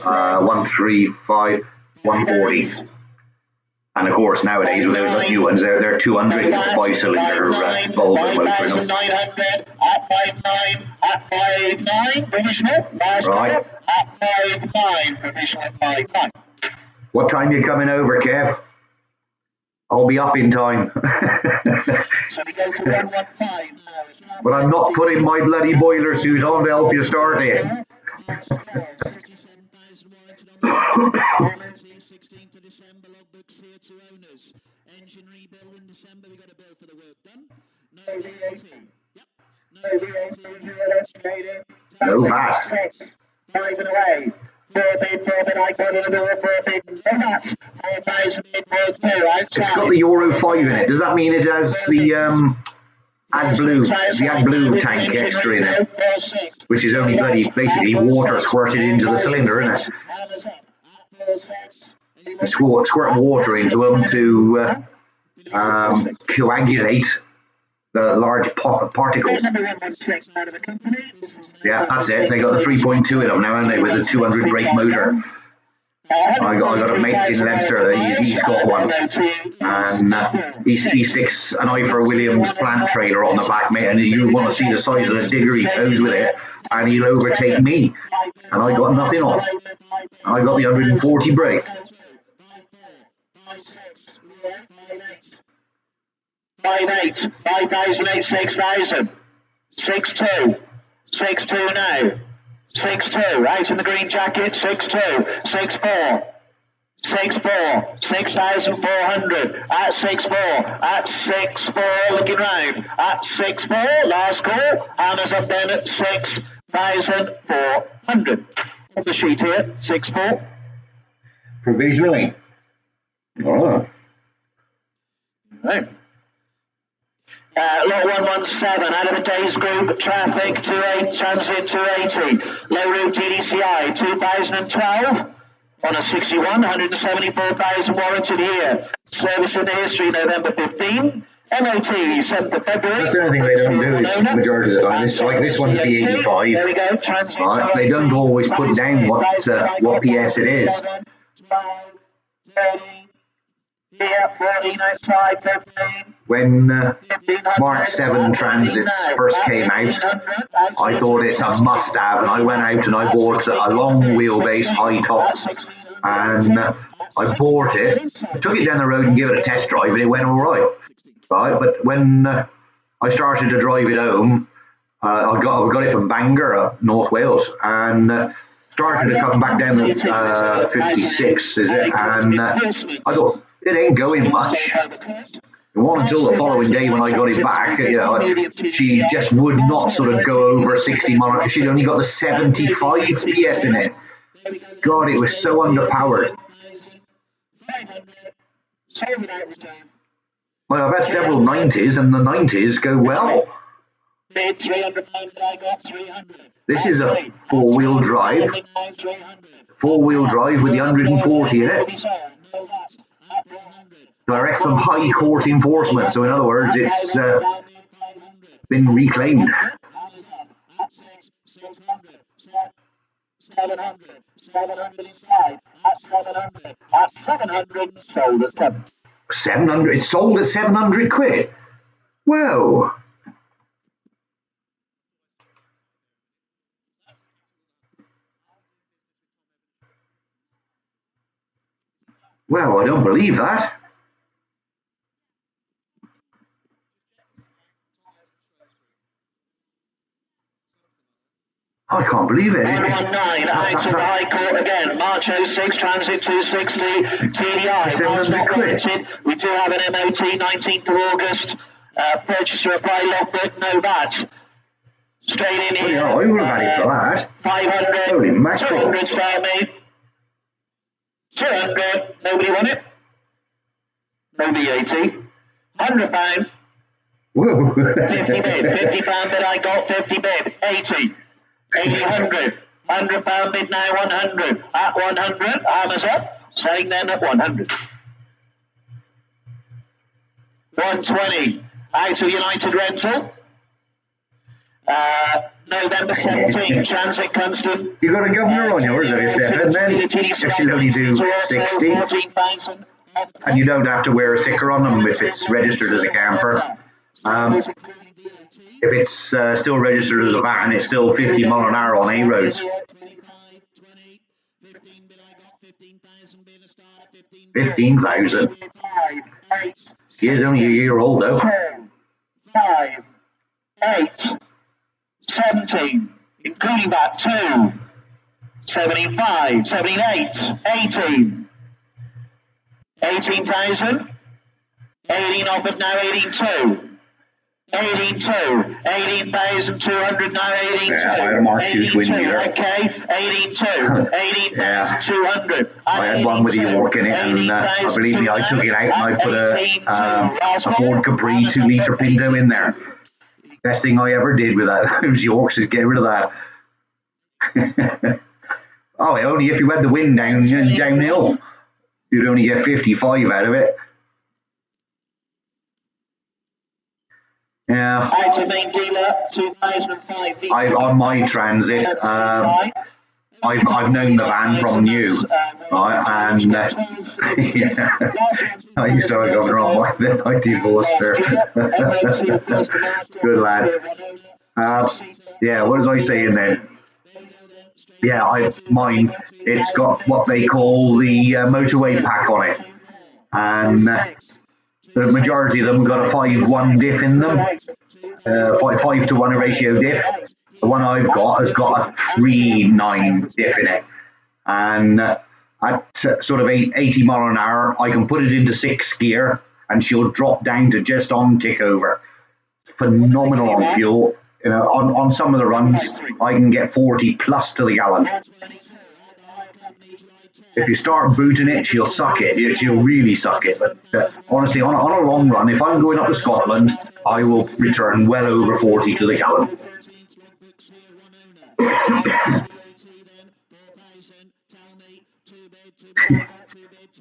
A: 135, 140. And of course, nowadays, with those new ones, they're 200 5-cylinder Volvo motor in them.
C: 900 at 59, at 59, provisional. Last
A: Right.
C: at 59, provisional at 59.
A: What time are you coming over, Kev? I'll be up in time.
C: So we go to 115 now.
A: But I'm not putting my bloody boiler suit on to help you start it.
B: 16th of December, logbooks here to owners. Engine rebuild in December, we got a bill for the work done. No VAT. Yep. No VAT.
A: No VAT.
C: 6, 5 and away. 4 bid, I got in the door, 4 bid, no VAT. 4,000 bid, 4 outside.
A: It's got the Euro 5 in it. Does that mean it has the AdBlue tank extra in it? Which is only bloody basically water squirted into the cylinder, isn't it? You squirt water into them to coagulate the large particles. Yeah, that's it. They got the 3.2 in them now, haven't they, with a 200 brake motor. I got a mate in Leicester, he's got one, and he sticks an I for Williams plant trailer on the back, mate, and you want to see the size of the digger he tows with it, and he'll overtake me, and I got nothing on. I got the 140 brake.
C: 5,800, 5,008, 6,000, 6,2, 6,2 now. 6-2, out in the green jacket, 6-2, 6-4, 6-4, 6,400, at 6-4, at 6-4, looking round, at 6-4, last call, hammers up then at 6,400. On the sheet here, 6-4.
A: Provisionally. Oh.
C: Right. Lot 117, out of the day's group, traffic 28, transit 280, low route TDCI 2012, on a 61, 174,000 warranted here. Service in the history, November 15, MOT 7th of February.
A: That's the only thing they don't do is the majority of the time. This one's the 85.
C: There we go, transit.
A: Right. They don't always put down what PS it is.
C: 12, 13, here, 14 outside, 15.
A: When Mark 7 Transits first came out, I thought it's a must-have, and I went out and I bought a long wheelbase high top, and I bought it, took it down the road and gave it a test drive, and it went all right. Right, but when I started to drive it home, I got it from Bangor, North Wales, and started to come back down to 56, is it? And I thought, it ain't going much. It wasn't until the following day when I got it back, she just would not sort of go over 60 miles. She'd only got the 75 PS in it. God, it was so underpowered. Well, I've had several 90s, and the 90s go well.
C: Bid £300, but I got 300.
A: This is a four-wheel drive. Four-wheel drive with the 140 in it. Direct from High Court enforcement. So in other words, it's been reclaimed.
C: 700 inside. That's 700. That's 700 sold at 7.
A: 700. It's sold at 700 quid. Whoa. Well, I don't believe that. I can't believe it.
C: 119, out of the High Court again. March 06, Transit 260, TDI. Miles not limited. We do have an MOT, 19th of August. Purchaser apply logbook, no VAT. Straight in here.
A: Yeah, I would have had it for that.
C: 500.
A: Holy mackerel.
C: 200 start me. 200. Nobody want it? No VAT. £100.
A: Whoa.
C: 50 bid. £50 bid I got. 50 bid. 80. 100. £100 bid now. 100. At 100. Hammers up. Selling then at 100. 120. Out of United Rental. November 17, Transit Constant.
A: You got a governor on yours, have you, Stephen? Then if she'll only do 60, and you don't have to wear a sticker on them if it's registered as a camper. If it's still registered as a van, it's still 50 mile an hour on A roads. 15,000. He is only a year old though.
C: 5, 8, 17, including that 2, 75, 78, 18, 18,000, 18 offered now, 18,2. 18,2, 18,200 now, 18,2.
A: Yeah, I had a Mark II twin dealer.
C: Okay, 18,2, 18,200.
A: I had one with a York in it, and believe me, I took it out and I put a Ford Capri 2-litre Pinto in there. Best thing I ever did with that, those Yorks, is get rid of that. Oh, only if you had the wind downhill, you'd only get 55 out of it. Yeah.
C: Main dealer, 2005.
A: On my Transit, I've known the van from new, right? And yeah, I used to have a governor on my then I divorced her. Good lad. Yeah, what was I saying then? Yeah, mine. It's got what they call the motorway pack on it, and the majority of them got a 5-1 diff in them, 5 to 1 ratio diff. The one I've got has got a 3.9 diff in it, and at sort of 80 mile an hour, I can put it into 6th gear, and she'll drop down to just on tick over. Phenomenal on fuel. You know, on some of the runs, I can get 40 plus to the gallon. If you start booting it, she'll suck it. She'll really suck it. But honestly, on a long run, if I'm going up to Scotland, I will return well over 40 to the gallon.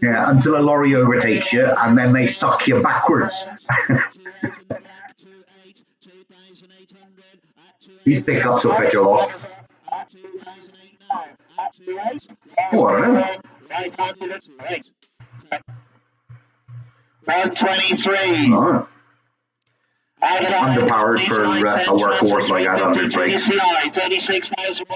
A: Yeah, until a lorry overtakes you, and then they suck you backwards. These pickups will fetch a lot. Oh, I don't know.
C: 123.
A: Oh. Underpowered for a workhorse like that on big brakes.
C: 36,000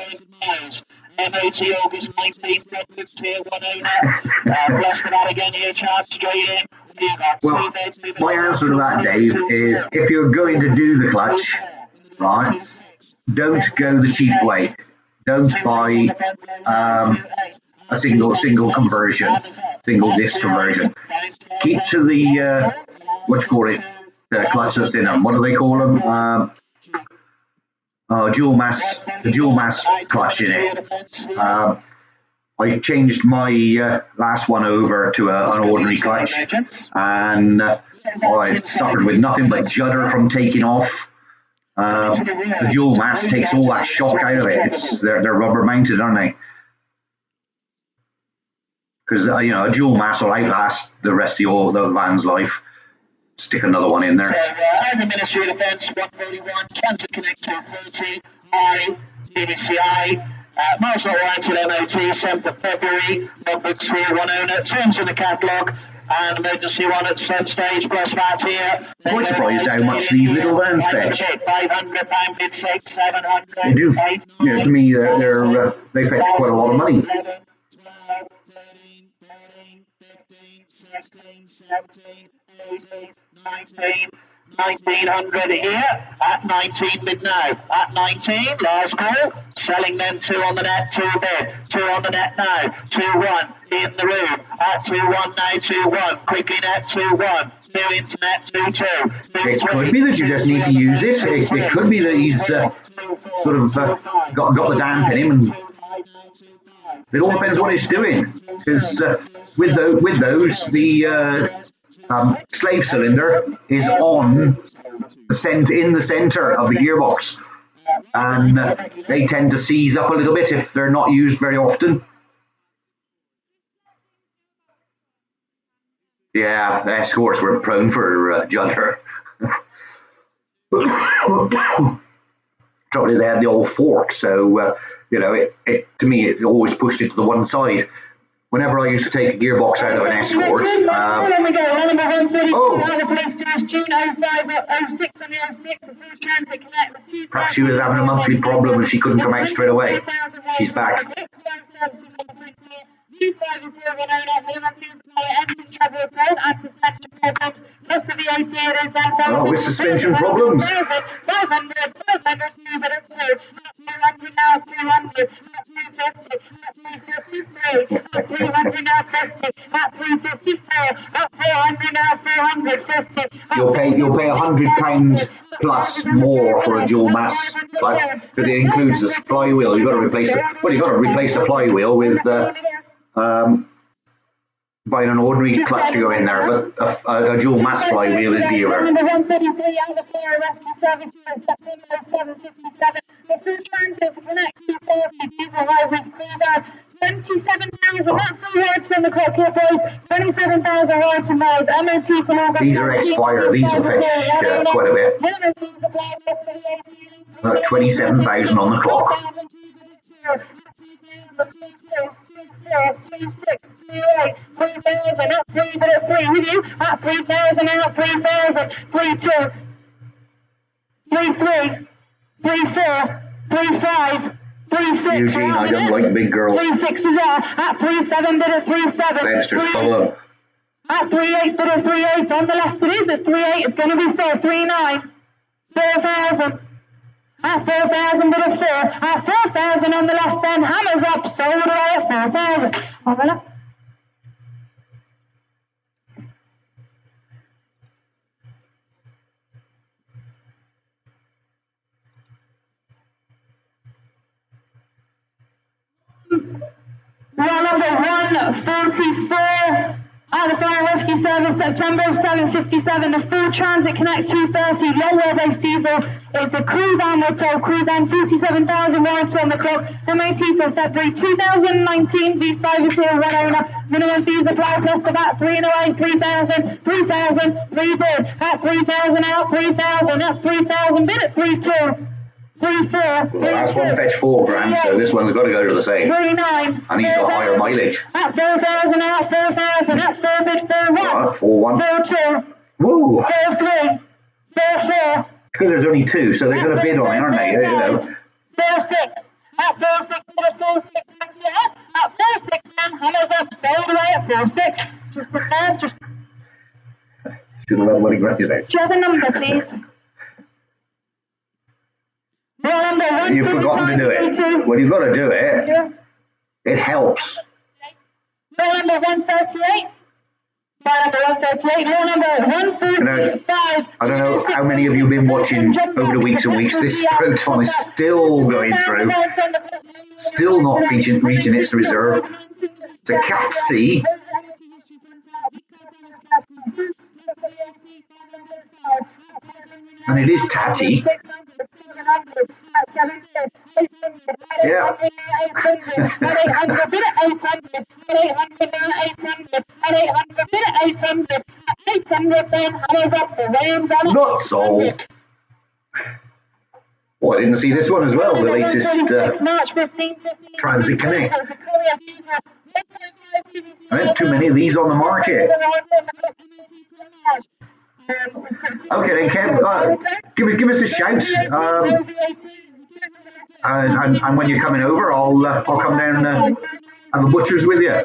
C: miles. MOT August 19th, Redwoods Tier 1 owner. Plus for that again here, charge straight in.
A: Well, my answer to that, Dave, is if you're going to do the clutch, right, don't go the cheap way. Don't buy a single conversion, single disc conversion. Keep to the the clutch that's in them. What do they call them? The dual mass clutch in it. I changed my last one over to an ordinary clutch, and I suffered with nothing but judder from taking off. The dual mass takes all that shock out of it. They're rubber mounted, aren't they? Because you know, a dual mass will outlast the rest of the van's life. Stick another one in there.
C: So, as a Ministry of Defence, 141, Transit Connect 230, I, DBCI, Marshall Warranty MOT, 7th of February, logbooks here, one owner, terms in the catalogue, and emergency one at some stage, plus VAT here.
A: I'm quite surprised how much these little vans fetch.
C: £500, bid 6, 700,
A: they do. 8, you know, to me, they fetch quite a lot of money.
C: 11, 12, 13, 14, 15, 16, 17, 18, 19, 1900 here at 19 bid now. At 19, last call. Selling then 2 on the net, 2 bid. 2 on the net now. 2-1 in the room. At 2-1 now, 2-1. Quickly net, 2-1. 2 internet, 2-2.
A: It could be that you just need to use it. It could be that he's sort of got the damp in him, and it all depends what it's doing. Because with those, the slave cylinder is in the center of the gearbox, and they tend to seize up a little bit if they're not used very often. Yeah, the Escorts were prone for judder. Trouble is, they had the old fork, so you know, it to me, it always pushed it to the one side. Whenever I used to take a gearbox out of an Escort, perhaps she was having a monthly problem and she couldn't come out straight away. She's back. Oh, with suspension problems. You'll pay £100 plus more for a dual mass, because it includes the flywheel. You've got to replace the flywheel with buying an ordinary clutch to go in there, but a dual mass flywheel is dearer.
D: Number 133 out of the Fire Rescue Service, September 0757. The food transits connect to 30 diesel hybrid Cougar. 27,000, that's all rights on the clock here, boys. 27,000 rights and miles. MOT to August.
A: These are expired, these will fetch quite a bit. 27,000 on the clock. 3,000 up 3, but at 3 with you. At 3,000 out 3,000. 3-2, 3-3, 3-4, 3-5. 3-6. Eugene, I don't like big girls.
D: 3-6 is there. At 3-7, but at 3-7.
A: Extra follow.
D: At 3-8, but at 3-8. On the left it is. At 3-8, it's going to be so. 3-9. 4,000. At 4,000, but at 4. At 4,000 on the left then. Hammers up. Sold away at 4,000. On the left. Roll number 144 out of the Fire Rescue Service, September 0757. The Full Transit Connect 230 long wheelbase diesel. It's a crew van, we're told. Crew van, 47,000 warranty on the clock. MOT till February 2019. V5 is here, one owner. Minimum fees apply plus about 3 and away. 3,000, 3,000, 3 bid. At 3,000 out, 3,000. Up 3,000 bid at 3-2. 3-4,
A: well, last one fetched £4,000, so this one's got to go to the same.
D: 3-9.
A: And he's got higher mileage.
D: At 4,000 out, 4,000. At 4 bid, 4-1.
A: 4-1.
D: 4-2.
A: Woo!
D: 4-3. 4-4.
A: Because there's only 2, so they're going to bid on it, aren't they? You know.
D: 4-6. At 4-6, bid at 4-6. Next year. At 4-6, then hammers up, sold away at 4-6. Just a there, just.
A: Should have had what he grabbed out.
D: Do you have a number, please?
A: You've forgotten to do it. Well, you've got to do it. It helps.
D: Roll number 138. Roll number 138, law number 145.
A: I don't know how many of you have been watching over the weeks and weeks. This proton is still going through, still not reaching its reserve. It's a Cat C. And it is tatty. Yeah. Not sold. Oh, I didn't see this one as well. The latest Transit Connect. I had too many of these on the market. Okay then, Kev, give us a shout. And when you're coming over, I'll come down and have a butcher's with you.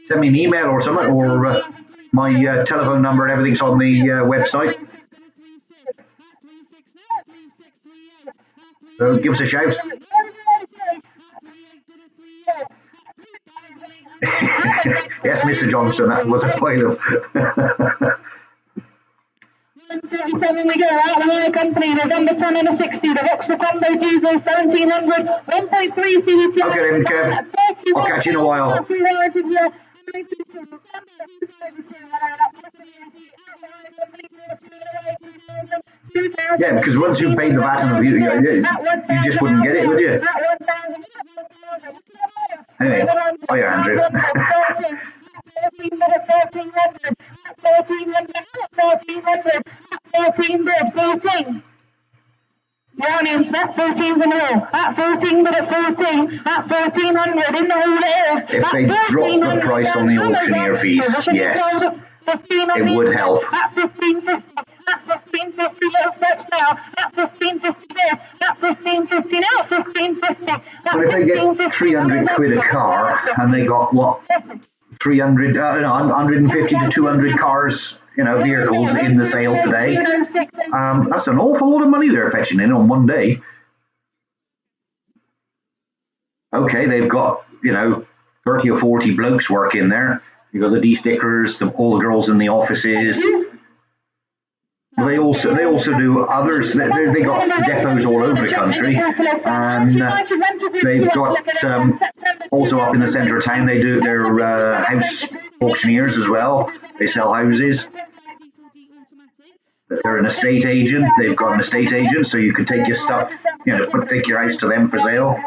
A: Send me an email or something, or my telephone number and everything's on the website. So give us a shout. Yes, Mr. Johnson, that was a while.
D: 137 we go out of the hire company, November 10 and a 60, the Vauxhall Combo Diesel 1700, 1.3 CVT.
A: Okay then, Kev, I'll catch you in a while. Yeah, because once you paid the VAT and the view, you just wouldn't get it, would you? Anyway, hiya, Andrew.
D: 14. You're on the internet, 14's in the hall. At 14, but at 14, at 1400 in the hall it is.
A: If they drop the price on the auctioneer fees, yes, it would help.
D: At 15.50, at 15.50 little steps now. At 15.50 there, at 15.50 now, 15.50.
A: But if they get 300 quid a car and they got what? 300, 150 to 200 cars, vehicles in the sale today. That's an awful lot of money they're fetching in on one day. Okay, they've got, 30 or 40 blokes working there. You've got the D-stickers, all the girls in the offices. They also do others. They got depots all over the country, and they've got also up in the centre of town. They do their house auctioneers as well. They sell houses. They're an estate agent. They've got an estate agent, so you can take your stuff, take your house to them for sale.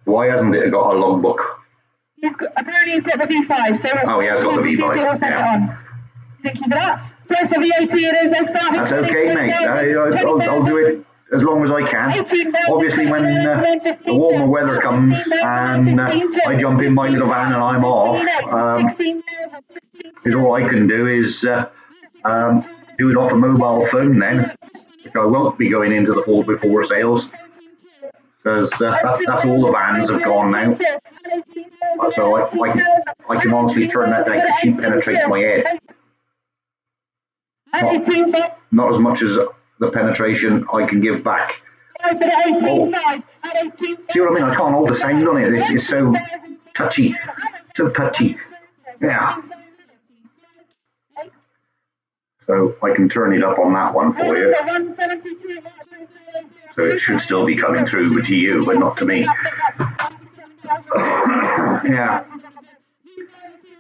A: Why hasn't it got a logbook?
D: Apparently he's got the V5, so
A: he has got the V5.
D: Send it on. Thank you for that. Plus the VAT it is.
A: That's okay, mate. I'll do it as long as I can. Obviously, when the warmer weather comes and I jump in my little van and I'm off, all I can do is do it off a mobile phone then, which I won't be going into the 4 before sales. Because that's all the vans have gone now. So I can honestly turn that like the sheep penetrates my head. Not as much as the penetration I can give back. Oh. See what I mean? I can't hold the sound on it. It's so touchy. So touchy. Yeah. So I can turn it up on that one for you. So it should still be coming through to you, but not to me. Yeah.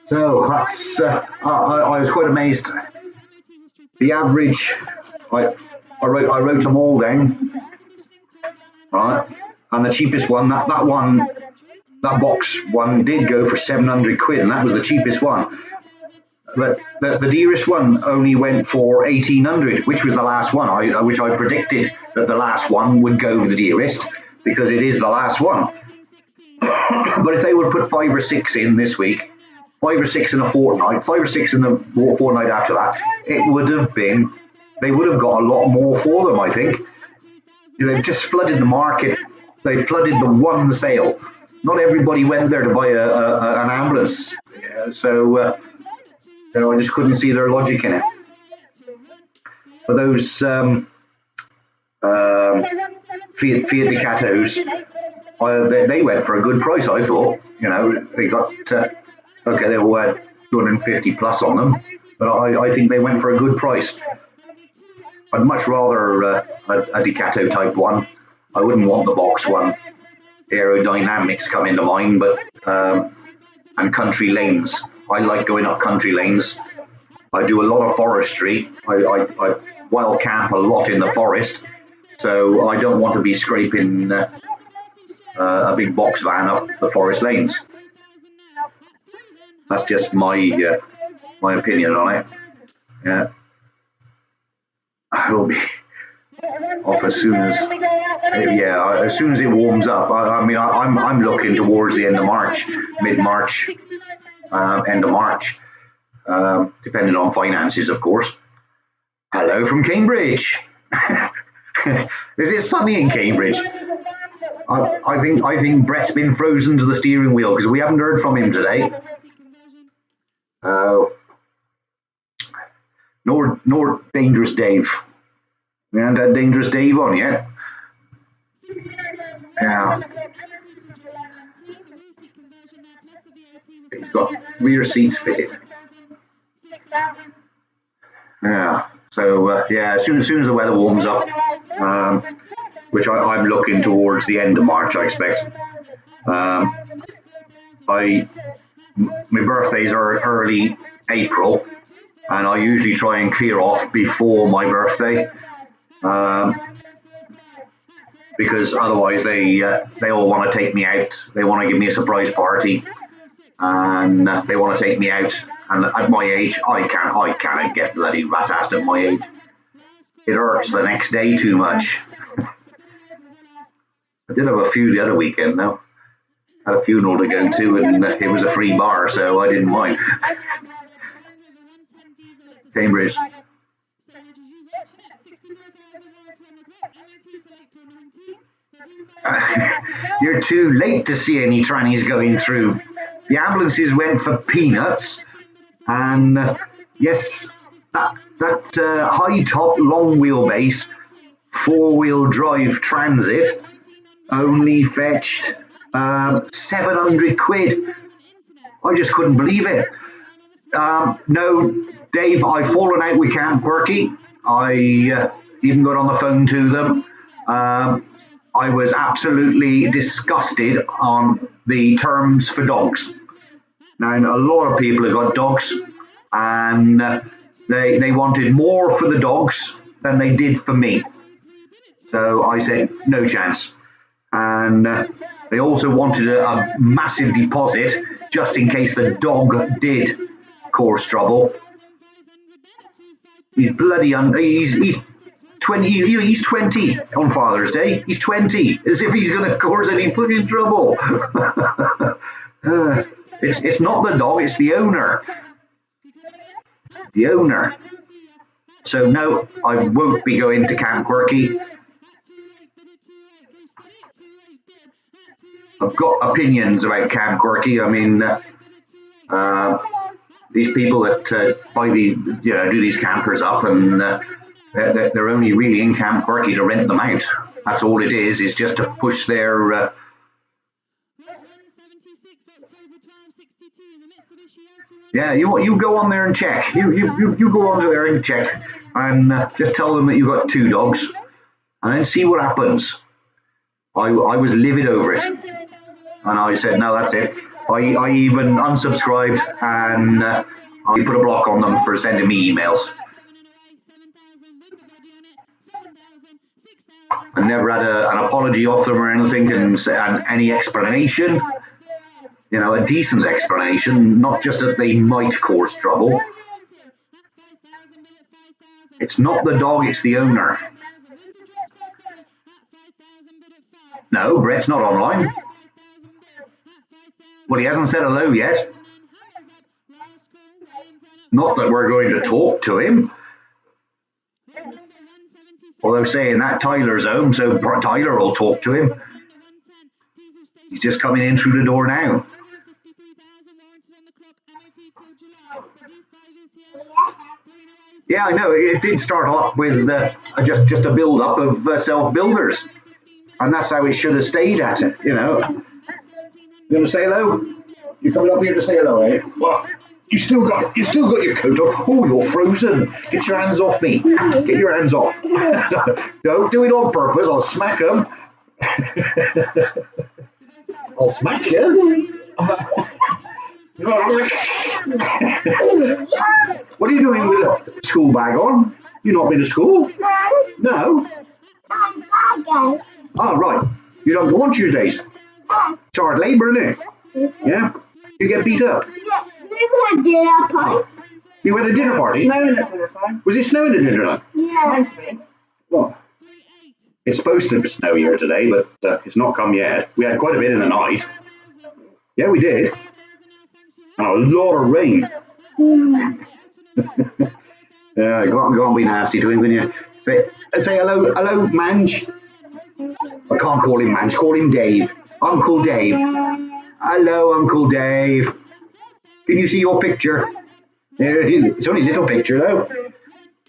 A: So that's. I was quite amazed. The average. I wrote them all down. Right. And the cheapest one, that box one did go for 700 quid, and that was the cheapest one. But the dearest one only went for 1,800, which was the last one. Which I predicted that the last one would go the dearest because it is the last one. But if they would put 5 or 6 in this week, 5 or 6 in a fortnight, 5 or 6 in the fortnight after that, it would have been. They would have got a lot more for them, I think. They've just flooded the market. They flooded the one sale. Not everybody went there to buy an ambulance. Yeah, so. I just couldn't see their logic in it. But those Fiat Ducatos, they went for a good price, I thought. You know, they got, okay, they all had 250 plus on them, but I think they went for a good price. I'd much rather a Ducato type one. I wouldn't want the box one. Aerodynamics come into mind, but and country lanes. I like going up country lanes. I do a lot of forestry. I wild camp a lot in the forest, so I don't want to be scraping a big box van up the forest lanes. That's just my opinion on it. Yeah, I will be off as soon as it warms up. I mean, I'm looking towards the end of March, mid-March, end of March, depending on finances, of course. Hello from Cambridge. Is it sunny in Cambridge? I think Brett's been frozen to the steering wheel because we haven't heard from him today. Nor Dangerous Dave. We haven't had Dangerous Dave on yet. Yeah. He's got rear seats fitted. Yeah. So yeah, as soon as the weather warms up, which I'm looking towards the end of March, I expect. My birthdays are early April, and I usually try and clear off before my birthday, because otherwise they all want to take me out. They want to give me a surprise party, and they want to take me out. And at my age, I can't get bloody rat-assed at my age. It hurts the next day too much. I did have a few the other weekend though. Had a funeral to go to, and it was a free bar, so I didn't mind. Cambridge. You're too late to see any trannies going through. The ambulances went for peanuts, and yes, that high top, long wheelbase, 4-wheel drive Transit only fetched 700 quid. I just couldn't believe it. No, Dave, I've fallen out with Camp Quirky. I even got on the phone to them. I was absolutely disgusted on the terms for dogs. Now, a lot of people have got dogs, and they wanted more for the dogs than they did for me. So I said, no chance. And they also wanted a massive deposit just in case the dog did cause trouble. He's bloody he's 20. He's 20 on Father's Day. He's 20, as if he's going to cause any fucking trouble. It's not the dog, it's the owner. It's the owner. So no, I won't be going to Camp Quirky. I've got opinions about Camp Quirky. I mean, these people that buy these, do these campers up, and they're only really in Camp Quirky to rent them out. That's all it is just to push their. Yeah, you go on there and check. You go onto there and check, and just tell them that you've got 2 dogs, and then see what happens. I was livid over it, and I said, no, that's it. I even unsubscribed, and I put a block on them for sending me emails. I never had an apology off them or anything, and any explanation. A decent explanation, not just that they might cause trouble. It's not the dog, it's the owner. No, Brett's not online. Well, he hasn't said hello yet. Not that we're going to talk to him. Although saying that, Tyler's home, so Tyler will talk to him. He's just coming in through the door now. Yeah, I know. It did start off with just a build up of self builders, and that's how it should have stayed at it. You know. You going to say hello? You coming up here to say hello, eh? Well, you still got your coat on. Oh, you're frozen. Get your hands off me. Get your hands off. Don't do it on purpose. I'll smack them. I'll smack you. What are you doing with a school bag on? You not been to school? No. Oh, right. You don't go on Tuesdays. It's hard labour, isn't it? Yeah. You get beat up. You went to dinner party?
E: Snowing at dinner time.
A: Was it snowing at dinner time?
E: Yeah. Meant to be.
A: Well, it's supposed to snow here today, but it's not come yet. We had quite a bit in the night. Yeah, we did. And a lot of rain. Yeah, go on and be nasty to him, can you? Say hello, Mange. I can't call him Mange, call him Dave. Uncle Dave. Hello, Uncle Dave. Can you see your picture? There it is. It's only a little picture, though.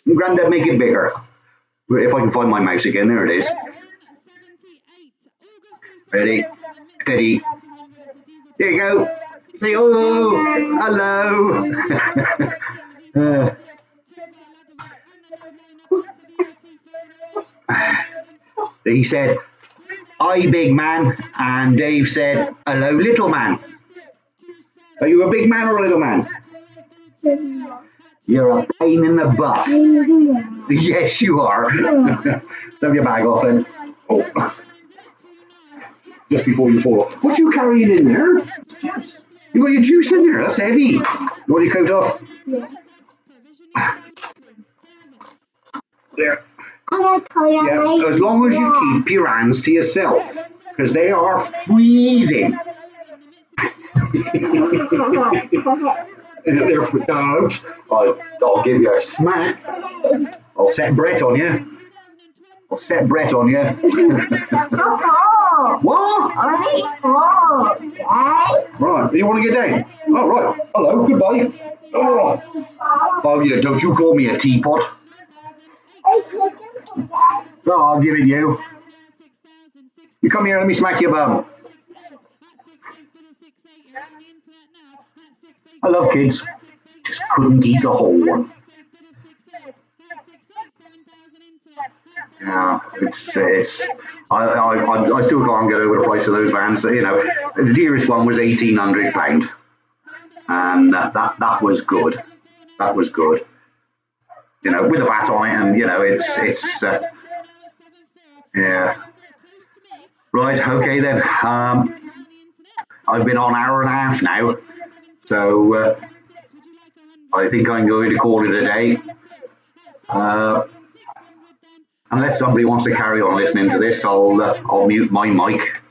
A: Grandad, make it bigger. If I can find my mouse again, there it is. Ready, steady. There you go. Say, oh, hello. He said, hi, big man. And Dave said, hello, little man. Are you a big man or a little man? You're a pain in the butt. Yes, you are. Have your bag off then. Oh. Just before you fall off. What are you carrying in there? You got your juice in there. That's heavy. You want your coat off? Yeah. There. Yeah. As long as you keep your hands to yourself, because they are freezing. Don't. I'll give you a smack. I'll set Brett on you. What? Right, you want to get down? Oh, right. Hello, goodbye. Oh, yeah, don't you call me a teapot. No, I'll give it you. You come here, let me smack your bum. I love kids. Just couldn't eat a whole one. Yeah, it's I still can't get over the price of those vans. You know, the dearest one was £1,800, and that was good. That was good. You know, with a VAT on it, and you know, it's yeah. Right, okay then. I've been on an hour and a half now, so I think I'm going to call it a day. Unless somebody wants to carry on listening to this, I'll mute my mic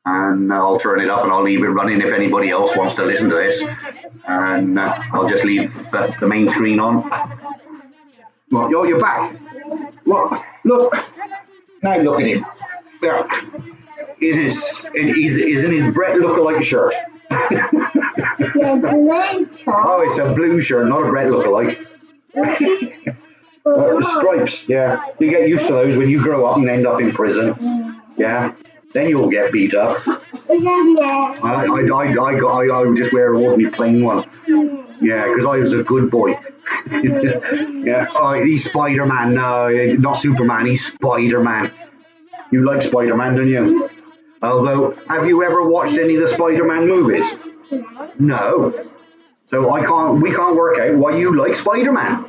A: and I'll turn it up and I'll leave it running if anybody else wants to listen to this. And I'll just leave the main screen on. What? Oh, you're back. What? Look. Now look at him. There. Isn't his Brett lookalike shirt? Oh, it's a blue shirt, not a Brett lookalike. Stripes, yeah. You get used to those when you grow up and end up in prison. Yeah. Then you'll get beat up. I would just wear an ordinary plain one. Yeah, because I was a good boy. Yeah. Oh, he's Spider-Man. No, not Superman. He's Spider-Man. You like Spider-Man, don't you? Although, have you ever watched any of the Spider-Man movies? No. So we can't work out why you like Spider-Man.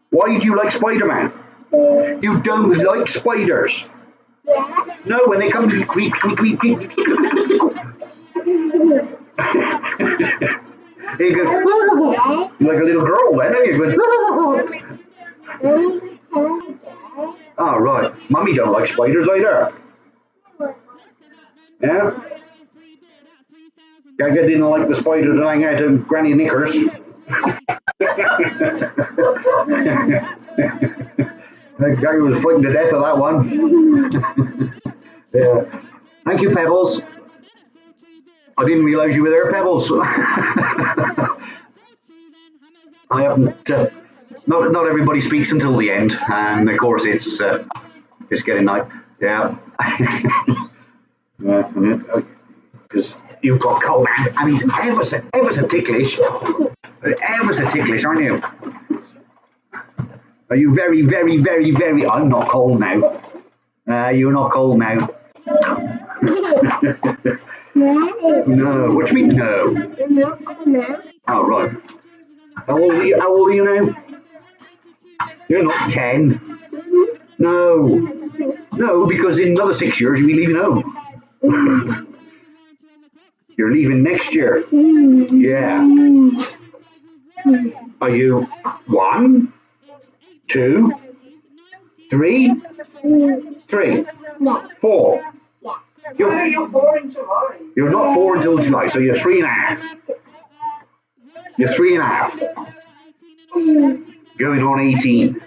A: Why do you like Spider-Man? You don't like spiders. No, when they come to creep. You go, oh. You're like a little girl then, aren't you? Oh, right. Mummy don't like spiders either. Yeah? Gaga didn't like the spider that hang out of Granny Knickers. Gaga was frightened to death of that one. Yeah. Thank you, Pebbles. I didn't realise you were there, Pebbles. I haven't. Not everybody speaks until the end, and of course it's getting night. Yeah. Because you've got cold and he's ever so ticklish. Ever so ticklish, aren't you? Are you very, very, very, very... I'm not cold now. You're not cold now. No. What do you mean, no? Oh, right. How old are you now? You're not 10. No. No, because in another 6 years you'll be leaving home. You're leaving next year. Yeah. Are you 1, 2, 3? 3. 4. You're 4 in July. You're not 4 until July, so you're 3.5. You're 3.5. Going on 18.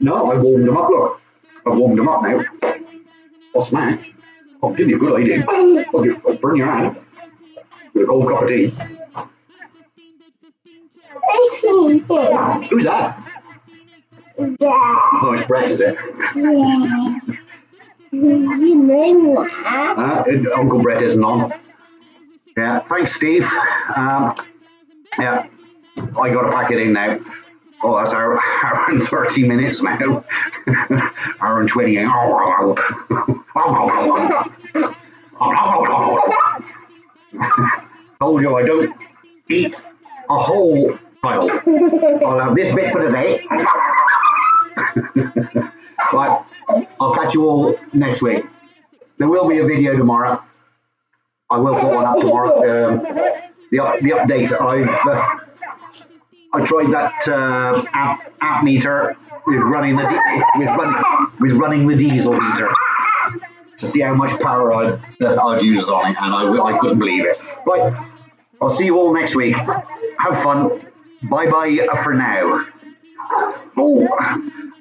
A: No, I warmed them up, look. I've warmed them up now. What's that? I'll give you a good idea. I'll burn your hand with a cold cup of tea. Who's that? Oh, it's Brett, is it? Uncle Brett isn't on. Yeah, thanks, Steve. Yeah, I got to pack it in now. Oh, that's hour and 30 minutes now. Hour and 20. Told you I don't eat a whole pile. I'll have this bit for today. Right, I'll catch you all next week. There will be a video tomorrow. I will put one up tomorrow. The update I tried that amp meter with running the diesel meter to see how much power I'd used on it, and I couldn't believe it. Right, I'll see you all next week. Have fun. Bye bye for now. Oh,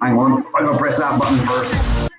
A: hang on, I'm gonna press that button first.